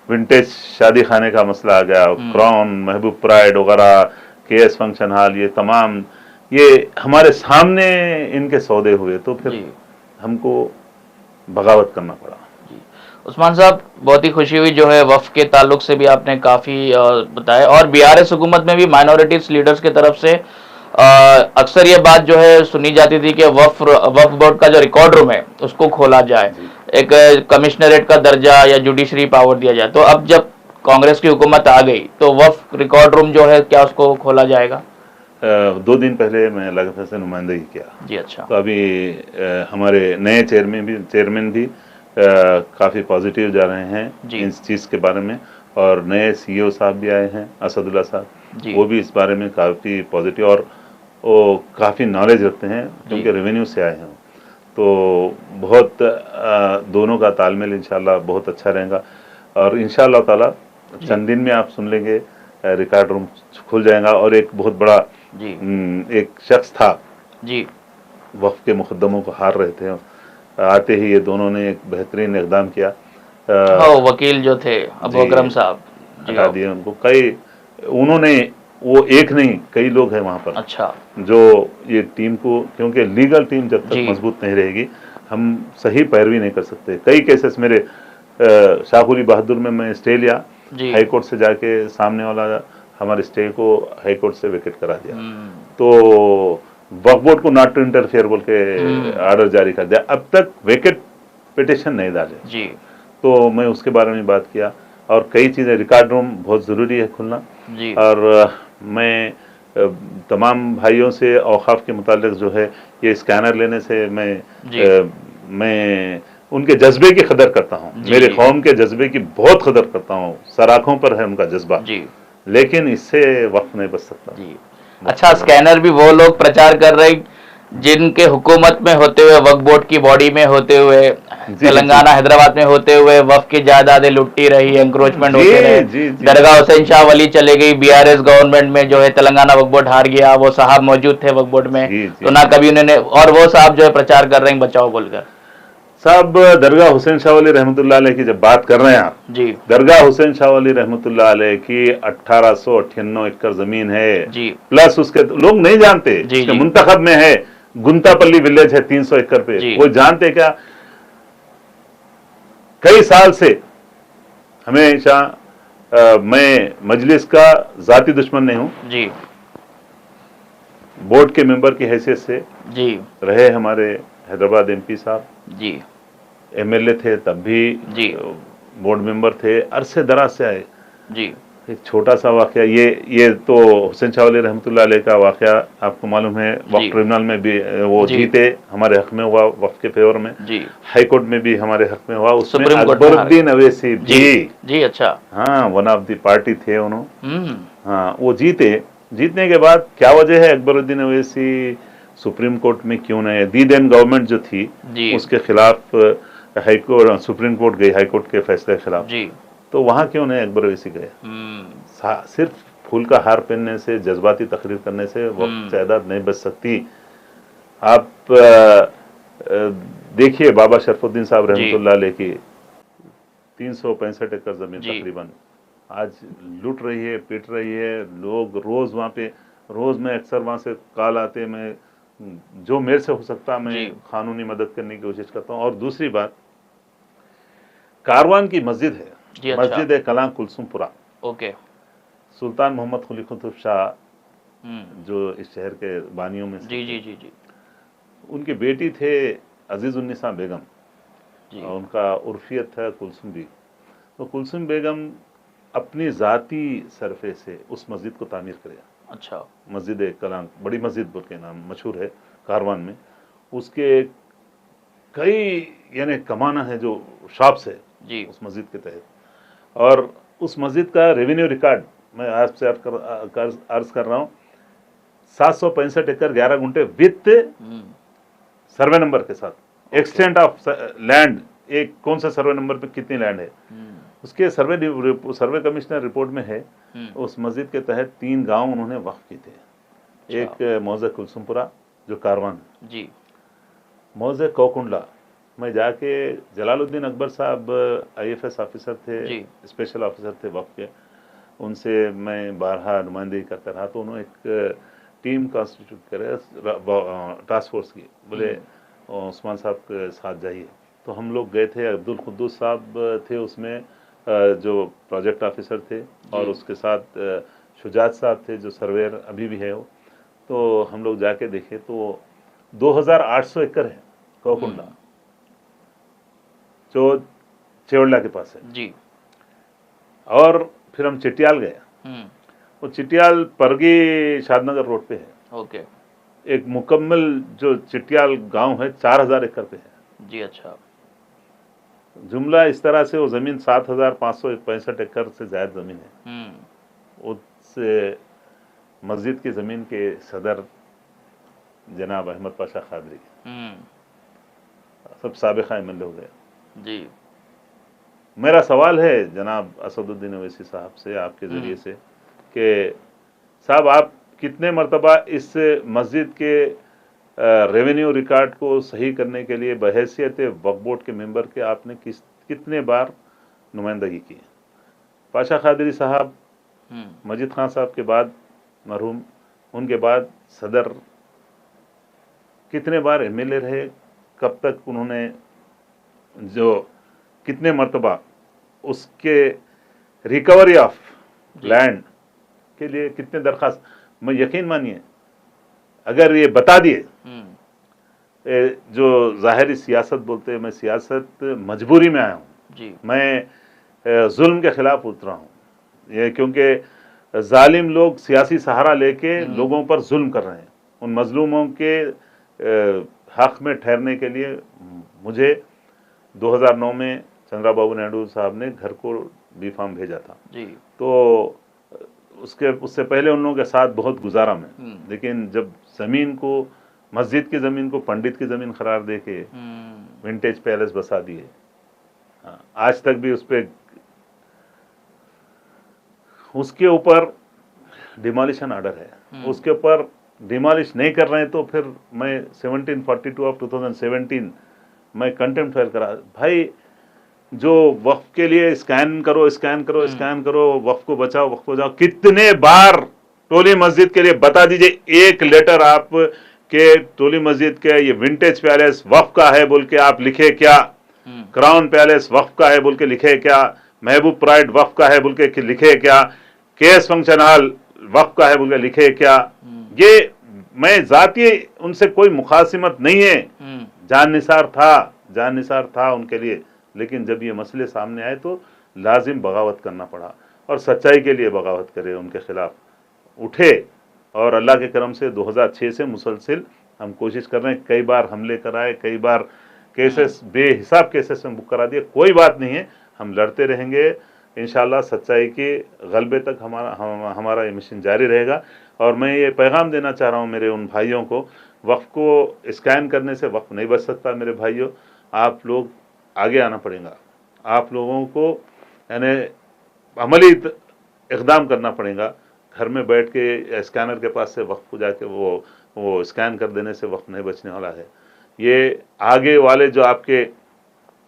विंटेज शादी खाने का मसला आ गया, क्राउन, महबूब प्राइड वगैरह, केएस फंक्शन हॉल, ये तमाम ये हमारे सामने इनके सौदे हुए, तो फिर हमको बगावत करना पड़ा। उस्मान साहब, बहुत ही खुशी हुई जो है वफ़ के ताल्लुक से भी आपने काफ़ी बताया, और बीआरएस हुकूमत में भी माइनॉरिटीज लीडर्स की तरफ से अक्सर ये बात जो है सुनी जाती थी कि वक्फ बोर्ड का जो रिकॉर्ड रूम है उसको खोला जाए, एक कमिश्नरेट का दर्जा या जुडिशरी पावर दिया जाए। तो अब जब कांग्रेस की हुकूमत आ गई तो वक्फ रिकॉर्ड रूम जो है क्या उसको खोला जाएगा? 2 दिन पहले मैं लगातार से नुमाइंदगी किया जी। अच्छा। तो अभी हमारे नए चेयरमैन भी काफ़ी पॉजिटिव जा रहे हैं इस चीज़ के बारे में, और नए सीईओ साहब भी आए हैं, असदुल्ला साहब, वो भी इस बारे में काफ़ी पॉजिटिव और वो काफ़ी नॉलेज रखते हैं क्योंकि रेवेन्यू से आए हैं। तो बहुत दोनों का तालमेल इंशाल्लाह बहुत अच्छा रहेगा, और इंशाल्लाह ताला चंद दिन में आप सुन लेंगे रिकॉर्ड रूम खुल जाएगा। और एक बहुत बड़ा एक शख्स था जी, वक्फ के मुकदमों को हार रहे थे, आते ही ये दोनों ने एक बेहतरीन इकदाम किया। वकील जो थे अबू अकरम साहब हटा दिए उनको। कई उन्होंने, वो एक नहीं कई लोग हैं वहाँ पर। अच्छा। जो ये टीम को, क्योंकि लीगल टीम जब तक मजबूत नहीं रहेगी हम सही पैरवी नहीं कर सकते। कई केसेस मेरे शाहकुली बहादुर में मैं स्टे लिया, हाई कोर्ट से जाके सामने वाला हमारे स्टे को हाई कोर्ट से विकेट करा दिया, तो वक्फ बोर्ड को नॉट टू इंटरफेयर बोल के ऑर्डर जारी कर दिया। अब तक विकेट पिटिशन नहीं डाले जी। तो मैं उसके बारे में बात किया, और कई चीज़ें, रिकॉर्ड रूम बहुत ज़रूरी है खुलना जी। और मैं तमाम भाइयों से औकाफ के मुतालिक जो है ये स्कैनर लेने से मैं उनके जज्बे की कदर करता हूँ, मेरे कौम के जज्बे की बहुत कदर करता हूँ। सराखों पर है उनका जज्बा, लेकिन इससे वक्त नहीं बच सकता। अच्छा, स्कैनर भी वो लोग प्रचार कर रहे जिनके हुकूमत में होते हुए, वक्फ बोर्ड की बॉडी में होते हुए, तेलंगाना हैदराबाद में होते हुए वक्फ की जायदादें लुटती रही, एंक्रोचमेंट होते रहे। दरगाह हुसैन शाह वली चले गई, बीआरएस गवर्नमेंट में जो है तेलंगाना वक्फ बोर्ड हार गया, वो साहब मौजूद थे वक्फ बोर्ड में, तो ना कभी उन्होंने, और वो साहब जो है प्रचार कर रहे हैं बचाओ बोलकर। साहब दरगाह हुसैन शाह वली रहमतुल्लाह अलैह की जब बात कर रहे हैं आप, जी, दरगाह हुसैन शाह वली रहमतुल्लाह अलैह की 1898 एकड़ जमीन है जी, प्लस उसके लोग नहीं जानते, उसके मुंतखब में है गुंतापल्ली विलेज है 300 एकड़ पे, वो जानते क्या? कई साल से हमेशा मैं मजलिस का जाती दुश्मन नहीं हूं जी, बोर्ड के मेंबर की हैसियत से जी रहे हमारे हैदराबाद एमपी साहब जी, एमएलए थे तब भी जी, बोर्ड मेंबर थे, अरसे दराज से आए जी। एक छोटा सा वाकया, ये तो हुसैन शाह वली रहमतुल्लाह अलैह का वाकया आपको मालूम है, वक्फ ट्रिब्यूनल में भी वो जीते, हमारे हक में हुआ वक्फ के फेवर में, हाई कोर्ट में भी हमारे हक में हुआ, उसमें अकबरुद्दीन अवैसी जी अच्छा, हाँ, वन ऑफ द पार्टी थे उन्होंने, हाँ, वो जीतने के बाद क्या वजह है अकबरुद्दीन अवैसी सुप्रीम कोर्ट में क्यों नहीं? दी देन गवर्नमेंट जो थी उसके खिलाफ हाई कोर्ट, सुप्रीम कोर्ट गई हाई कोर्ट के फैसले के खिलाफ, तो वहां क्यों नहीं अकबर अवैसी गए? सिर्फ फूल का हार पहनने से, जज्बाती तकरीर करने से वक्त जायदाद नहीं बच सकती। आप देखिए बाबा शरफुद्दीन साहब रहमतुल्लाह अलैह की 365 एकड़ जमीन तकरीबन आज लूट रही है, पीट रही है। लोग रोज वहाँ पे, रोज मैं अक्सर वहाँ से कॉल आते, मैं जो मेरे से हो सकता मैं कानूनी मदद करने की कोशिश करता हूँ। और दूसरी बात, कारवान की मस्जिद है, मस्जिद है कलां कुलसुमपुरा, ओके, सुल्तान मोहम्मद कुली कुतुब शाह जो इस शहर के बानियों में जी जी जी जी, उनकी बेटी थे अजीज उन्निसा बेगम, जी। और उनका उर्फियत था कुलसुम बेगम। तो कुलसुम बेगम अपनी ज़ाती सरफे से उस मस्जिद को तामीर किया। अच्छा। मस्जिद कलाम, बड़ी मस्जिद बोल के नाम मशहूर है कारवान में। उसके कई यानी कमाना है जो शॉप्स है जी। उस मस्जिद के तहत, और उस मस्जिद का रेवेन्यू रिकॉर्ड मैं आपसे अर्ज कर रहा हूँ, 765 एकड़ 11 गुंठे विथ सर्वे नंबर के साथ, एक्सटेंट ऑफ लैंड, एक कौन सा सर्वे नंबर पे कितनी लैंड है उसके सर्वे कमिश्नर रिपोर्ट में है। उस मस्जिद के तहत 3 गांव उन्होंने वक्फ किए थे। एक मौजे कुलसुमपुरा जो कारवान जी, मौजे कोकुंडला, मैं जाके जलालुद्दीन अकबर साहब IFS ऑफिसर थे, स्पेशल ऑफिसर थे वक्फ के, उनसे मैं बारहा नुमाइंदगी करता रहा। तो उन्होंने एक टीम कॉन्स्टिट्यूट करे टास्क फोर्स की, बोले उस्मान साहब के साथ जाइए। तो हम लोग गए थे, अब्दुल कुद्दूस साहब थे उसमें जो प्रोजेक्ट ऑफिसर थे, और उसके साथ शुजात साहब थे जो सर्वेयर अभी भी है वो। तो हम लोग जाके देखे तो 2800 एकड़ है कोकुंडा, जो चेवड़ला के पास है जी। और फिर हम चिटियाल गए। वो चिटियाल परगी शादनगर रोड पे है। ओके। एक मुकम्मल जो चिटियाल गांव है 4000 एकड़ पे है जी। अच्छा। जुमला इस तरह से वो जमीन 7565 एकड़ से ज्यादा जमीन है। उस मस्जिद की जमीन के सदर जनाब अहमद पाशा खादरी सब साबिका MLA हो गए। जी। मेरा सवाल है जनाब असदुद्दीन ओवैसी साहब से आपके जरिए से कि साहब आप कितने मरतबा इस मस्जिद के रेवेन्यू रिकॉर्ड को सही करने के लिए बहैसियत वक्फ बोर्ड के मेंबर के आपने कितने बार नुमाइंदगी की? पाशा खादरी साहब, मजीद खान साहब के बाद मरहूम, उनके बाद सदर कितने बार MLA रहे, कब तक उन्होंने जो कितने मरतबा उसके रिकवरी ऑफ लैंड के लिए कितने दरखास्त, मैं यकीन मानिए अगर ये बता दिए, जो ज़ाहिरी सियासत बोलते हैं, मैं सियासत मजबूरी में आया हूँ, मैं जुल्म के खिलाफ उतरा हूँ, ये क्योंकि जालिम लोग सियासी सहारा लेके लोगों पर जुल्म कर रहे हैं। उन मजलूमों के हक में ठहरने के लिए मुझे 2009 में चंद्राबाबू नायडू साहब ने घर को B.Pharm भेजा था जी। तो उससे पहले उन लोगों के साथ बहुत गुजारा मैं, लेकिन जब जमीन को, मस्जिद की जमीन को पंडित की जमीन करार दे के विंटेज पैलेस बसा दिए, आज तक भी उसके ऊपर डिमोलिशन ऑर्डर है, उसके ऊपर डिमोलिश नहीं कर रहे हैं। तो फिर मैं 1742 ऑफ 2017 मैं कंटेम्प्ट फाइल करा। भाई जो वक्फ के लिए स्कैन करो स्कैन करो स्कैन करो, वक्फ को बचाओ वक्फ को बचाओ, कितने बार टोली मस्जिद के लिए बता दीजिए एक लेटर आप के टोली मस्जिद के ये विंटेज पैलेस वक्फ का है बोल के आप लिखे क्या, क्राउन पैलेस वक्फ का है बोल के लिखे क्या, महबूब प्राइड वक्फ का है बोल के लिखे क्या, केएस फंक्शन हॉल वक्फ का है बोल के लिखे क्या। ये मैं जाती उनसे कोई मुखासिमत नहीं है, जान निसार था उनके लिए, लेकिन जब ये मसले सामने आए तो लाजिम बगावत करना पड़ा, और सच्चाई के लिए बगावत करे, उनके खिलाफ उठे। और अल्लाह के करम से 2006 से मुसलसिल हम कोशिश कर रहे हैं, कई बार हमले कराए, कई बार केसेस बेहिसाब केसेस में बुक करा दिए, कोई बात नहीं है, हम लड़ते रहेंगे इंशाल्लाह, सच्चाई के गलबे तक हमारा ये मिशन जारी रहेगा। और मैं ये पैगाम देना चाह रहा हूँ मेरे उन भाइयों को, वक्फ को स्कैन करने से वक्फ नहीं बच सकता मेरे भाइयों, आप लोग आगे आना पड़ेगा, आप लोगों को यानी अमली इक़दाम करना पड़ेगा। घर में बैठ के स्कैनर के पास से वक्फ को जाके वो स्कैन कर देने से वक्फ नहीं बचने वाला है। ये आगे वाले जो आपके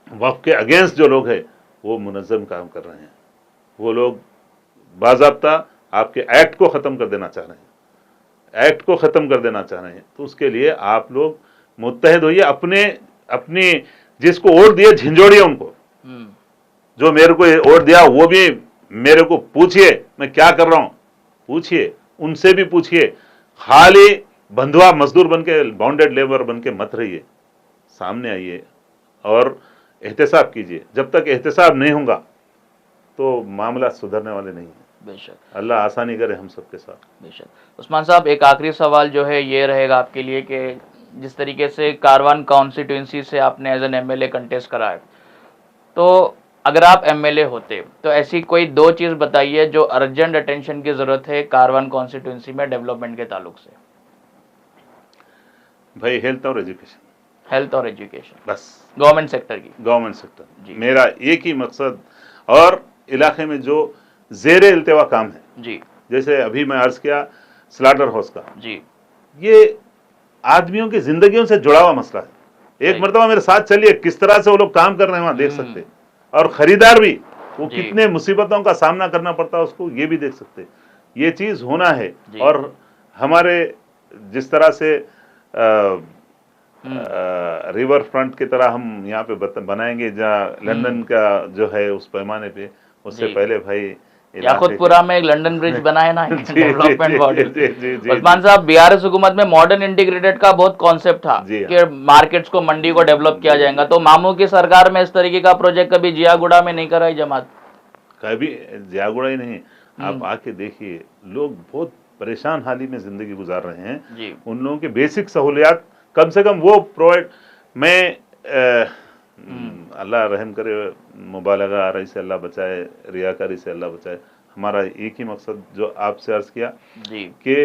वक्फ के अगेंस्ट जो लोग हैं वो मुनज़्ज़म काम कर रहे हैं, वो लोग बाज़ाब्ता आपके एक्ट को ख़त्म कर देना चाह रहे हैं, एक्ट को ख़त्म कर देना चाह रहे हैं। तो उसके लिए आप लोग मुत्तहिद होइए, अपनी जिसको वोट दिए झिंझोड़िए उनको, जो मेरे को वोट दिया वो भी मेरे को पूछिए मैं क्या कर रहा हूं, पूछिए उनसे भी पूछिए। खाली बंधुआ मजदूर बन के, बाउंडेड लेबर बन के मत रहिए, सामने आइए और एहतसाब कीजिए। जब तक एहतसाब नहीं होगा तो मामला सुधरने वाले नहीं है। बेशक, अल्लाह आसानी करे हम सबके साथ। बेशक। उस्मान साहब, एक आखिरी सवाल जो है ये रहेगा आपके लिए कि जिस तरीके से कारवान कॉन्स्टिट्यूंसी से आपने एज एन एमएलए कंटेस्ट करा है, तो अगर आप एमएलए होते तो ऐसी कोई 2 चीज़ बताइए जो अर्जेंट अटेंशन की ज़रूरत है कारवान कॉन्स्टिट्यूंसी में डेवलपमेंट के ताल्लुक से। भाई हेल्थ और एजुकेशन, हेल्थ और एजुकेशन, बस गवर्नमेंट सेक्टर की। गवर्नमेंट सेक्टर, जी। मेरा एक ही मकसद, और इलाके में जो जेरे इल्तवा काम है, जी जैसे अभी मैं अर्ज किया स्लाटर हाउस का, जी ये आदमियों की जिंदगियों से जुड़ा हुआ मसला है। एक सही। मरतबा मेरे साथ चलिए, किस तरह से वो लोग काम कर रहे हैं वहां देख सकते हैं, और खरीदार भी वो जी। कितने मुसीबतों का सामना करना पड़ता है उसको, ये भी देख सकते हैं। ये चीज होना है। जी। और हमारे जिस तरह से रिवर फ्रंट की तरह हम यहाँ पे बनाएंगे, जहाँ लंदन का जो है उस पैमाने पे, उससे जी। पहले भाई याकुतपुरा में एक लंदन ब्रिज बना है ना, जी, डेवलपमेंट जी, मॉडल। जी, जी, जी, उस्मान साहब, बीआरएस हुकूमत में मॉडर्न इंटीग्रेटेड का बहुत कॉन्सेप्ट था जी हाँ। कि मार्केट्स को, मंडी को डेवलप किया जाएगा, तो मामू की सरकार में इस तरीके का प्रोजेक्ट कभी जियागुड़ा में नहीं कराई जमात? कभी जियागुड़ा ही नहीं। आप आके देखिए, लोग बहुत परेशान हाली में जिंदगी गुजार रहे हैं जी। उन लोगों की बेसिक सहूलियात कम से कम वो प्रोवाइड। मैं अल्लाह रहम करे, मुबालगा आरई से अल्लाह बचाए, रियाकारी से अल्लाह बचाए। हमारा एक ही मकसद जो आपसे अर्ज किया जी कि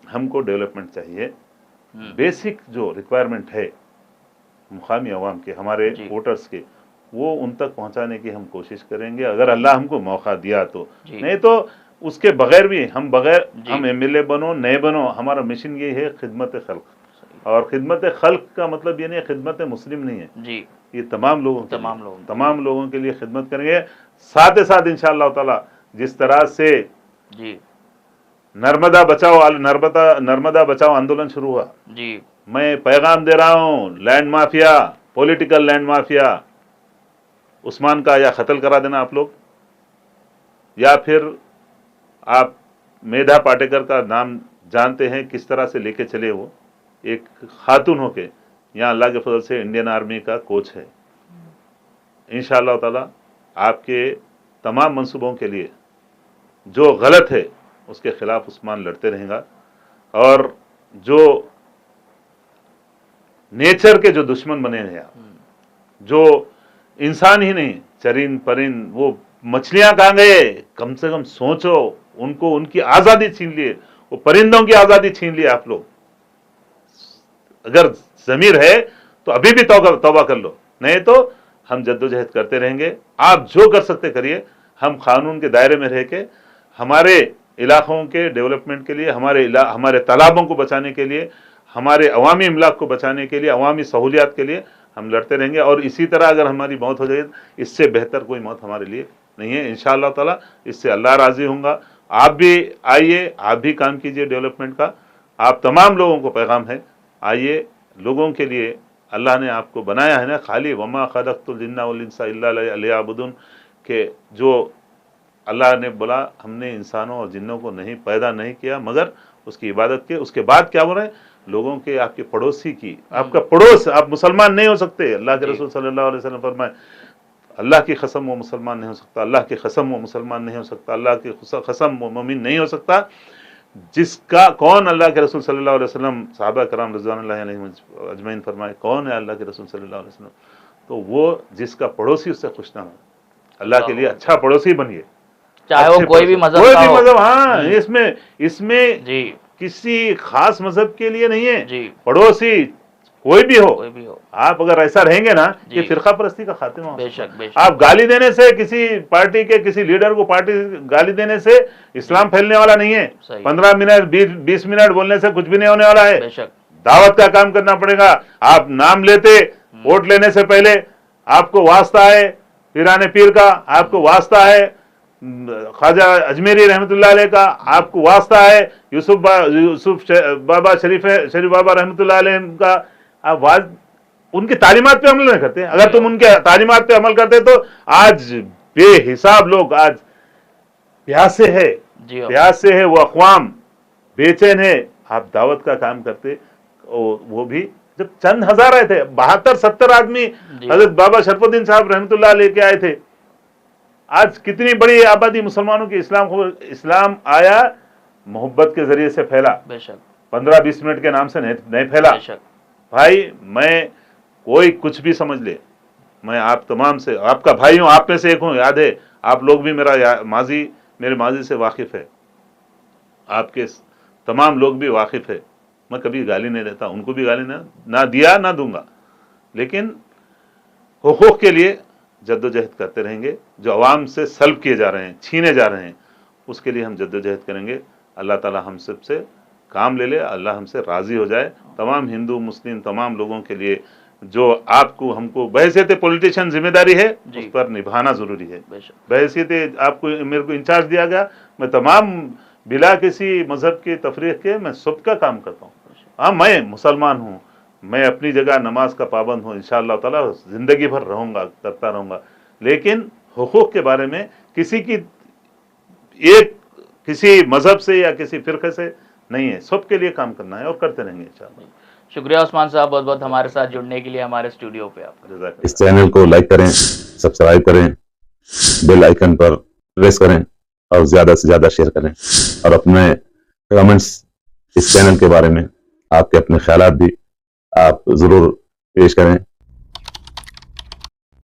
हमको डेवलपमेंट चाहिए। बेसिक जो रिक्वायरमेंट है मुकामी अवाम के, हमारे जी। वोटर्स के, वो उन तक पहुंचाने की हम कोशिश करेंगे, अगर अल्लाह हमको मौका दिया तो। जी। नहीं तो उसके बगैर भी हम जी। हम एमएलए बनो नए बनो, हमारा मिशन ये है खिदमत खल्क। और खिदमत खल्क का मतलब ये नहीं है खिदमत मुस्लिम नहीं है जी, ये तमाम लोगों के तमाम लिए, लोगों के तमाम लोगों के लिए खिदमत करेंगे। साथ ही साथ इंशाअल्लाह ताला जिस तरह से जी नर्मदा बचाओ आंदोलन शुरू हुआ, जी मैं पैगाम दे रहा हूं, land mafia, political land mafia, Usman का या कत्ल करा देना आप लोग, या फिर आप मेधा पाटेकर का नाम जानते हैं किस तरह से लेके चले। वो एक खातून होके यहाँ अल्लाह के फजल से इंडियन आर्मी का कोच है। इंशाअल्लाह ताला आपके तमाम मंसूबों के लिए जो गलत है उसके खिलाफ उस्मान लड़ते रहेगा। और जो नेचर के जो दुश्मन बने हैं आप, जो इंसान ही नहीं, चरिंद परिंद, वो मछलियां कहाँ गए, कम से कम सोचो, उनको उनकी आजादी छीन लिए, वो परिंदों की आजादी छीन लिए आप लोग। अगर जमीर है तो अभी भी तौबा कर लो, नहीं तो हम जद्दोजहद करते रहेंगे। आप जो कर सकते करिए, हम कानून के दायरे में रह के हमारे इलाकों के डेवलपमेंट के लिए, हमारे तालाबों को बचाने के लिए, हमारे अवामी इमलाक को बचाने के लिए, अवामी सहूलियात के लिए हम लड़ते रहेंगे। और इसी तरह अगर हमारी मौत हो जाए, इससे बेहतर कोई मौत हमारे लिए नहीं है। इंशाअल्लाह ताला इससे अल्लाह राजी होगा। आप भी आइए, आप भी काम कीजिए डेवलपमेंट का। आप तमाम लोगों को पैगाम है, आइए, लोगों के लिए अल्लाह ने आपको बनाया है ना, खाली वमा खलक़तुल जिन्ना वल इंसा इल्ला लियअबुदून, के जो अल्लाह ने बोला हमने इंसानों और जिन्नों को नहीं पैदा नहीं किया मगर उसकी इबादत के। उसके बाद क्या बोल रहे हैं, लोगों के, आपके पड़ोसी की, आपका पड़ोस, आप मुसलमान नहीं हो सकते। अल्लाह के रसूल सल्लल्लाहु अलैहि वसल्लम फरमाए, अल्लाह की कसम वो मुसलमान नहीं हो सकता, अल्लाह की कसम वो मुसलमान नहीं हो सकता, अल्लाह की कसम वो मोमिन नहीं हो सकता। जिसका कौन अल्लाह के रसूल सल्लल्लाहु अलैहि वसल्लम, सहाबा कराम रिज़वानुल्लाहि अलैहिम अजमईन फरमाए, कौन है अल्लाह के रसूल सल्लल्लाहु अलैहि वसल्लम, तो वो जिसका पड़ोसी उससे खुश ना हो। अल्लाह के लिए अच्छा पड़ोसी बनिए, चाहे वो कोई भी मजहब, हाँ, इसमें जी किसी खास मजहब के लिए नहीं है। जी, पड़ोसी कोई भी हो, आप अगर ऐसा रहेंगे ना, ये फिरका परस्ती का खात्मा हो। बेशक। आप गाली देने से, किसी पार्टी के किसी लीडर को पार्टी गाली देने से इस्लाम फैलने वाला नहीं है। 15 मिनट 20 मिनट बोलने से कुछ भी नहीं होने वाला है। दावत का काम करना पड़ेगा। आप नाम लेते, वोट लेने से पहले आपको वास्ता है पीराने पीर का, आपको वास्ता है ख्वाजा अजमेरी रहमतुल्लाह अलैह का, आपको वास्ता है यूसुफ बाबा शरीफ बाबा रहमतुल्लाह अलैह का। आप उनकी तालीमात पे अमल नहीं करते। अगर तुम उनके तालीमात पे अमल करते तो आज बेहिसाब लोग आज प्यासे है, वो अक़वाम बेचैन है, आप दावत का काम करते, वो भी जब चंद हजार आए थे, 72-70 आदमी हजरत बाबा शरफुद्दीन साहब रहमतुल्लाह लेके आए थे। आज कितनी बड़ी आबादी मुसलमानों की इस्लाम आया, मोहब्बत के जरिए से फैला, 15-20 मिनट के नाम से नहीं फैला। भाई मैं कोई कुछ भी समझ ले, मैं आप तमाम से आपका भाई हूं, आप में से एक हूं। याद है आप लोग भी मेरे माजी से वाकिफ है, आपके तमाम लोग भी वाकिफ है। मैं कभी गाली नहीं देता, उनको भी गाली ना दिया ना दूंगा, लेकिन हुकूक के लिए जद्दोजहद करते रहेंगे। जो अवाम से सल्ब किए जा रहे हैं, छीने जा रहे हैं, उसके लिए हम जद्दोजहद करेंगे। अल्लाह ताला हम सब से काम ले ले, अल्लाह हमसे राजी हो जाए। तमाम हिंदू मुस्लिम तमाम लोगों के लिए जो आपको हमको बहैसियत पॉलिटिशियन जिम्मेदारी है, उस पर निभाना जरूरी है। बहैसियत आपको मेरे को इंचार्ज दिया गया, मैं तमाम बिला किसी मजहब के तफरीक के मैं सबका काम करता हूँ। हाँ, मैं मुसलमान हूँ, मैं अपनी जगह नमाज का पाबंद हूँ, इंशाअल्लाह ताला जिंदगी भर रहूंगा, करता रहूंगा, लेकिन हुकूक के बारे में किसी मजहब से या किसी फिरके से नहीं है, सबके लिए काम करना है और करते रहेंगे इंशाअल्लाह। शुक्रिया उस्मान साहब, बहुत बहुत हमारे साथ जुड़ने के लिए हमारे स्टूडियो पे आपका। इस चैनल को लाइक करें, सब्सक्राइब करें, बेल आइकन पर प्रेस करें और ज्यादा से ज्यादा शेयर करें, और अपने कमेंट्स इस चैनल के बारे में आपके अपने ख्यालात भी आप जरूर पेश करें।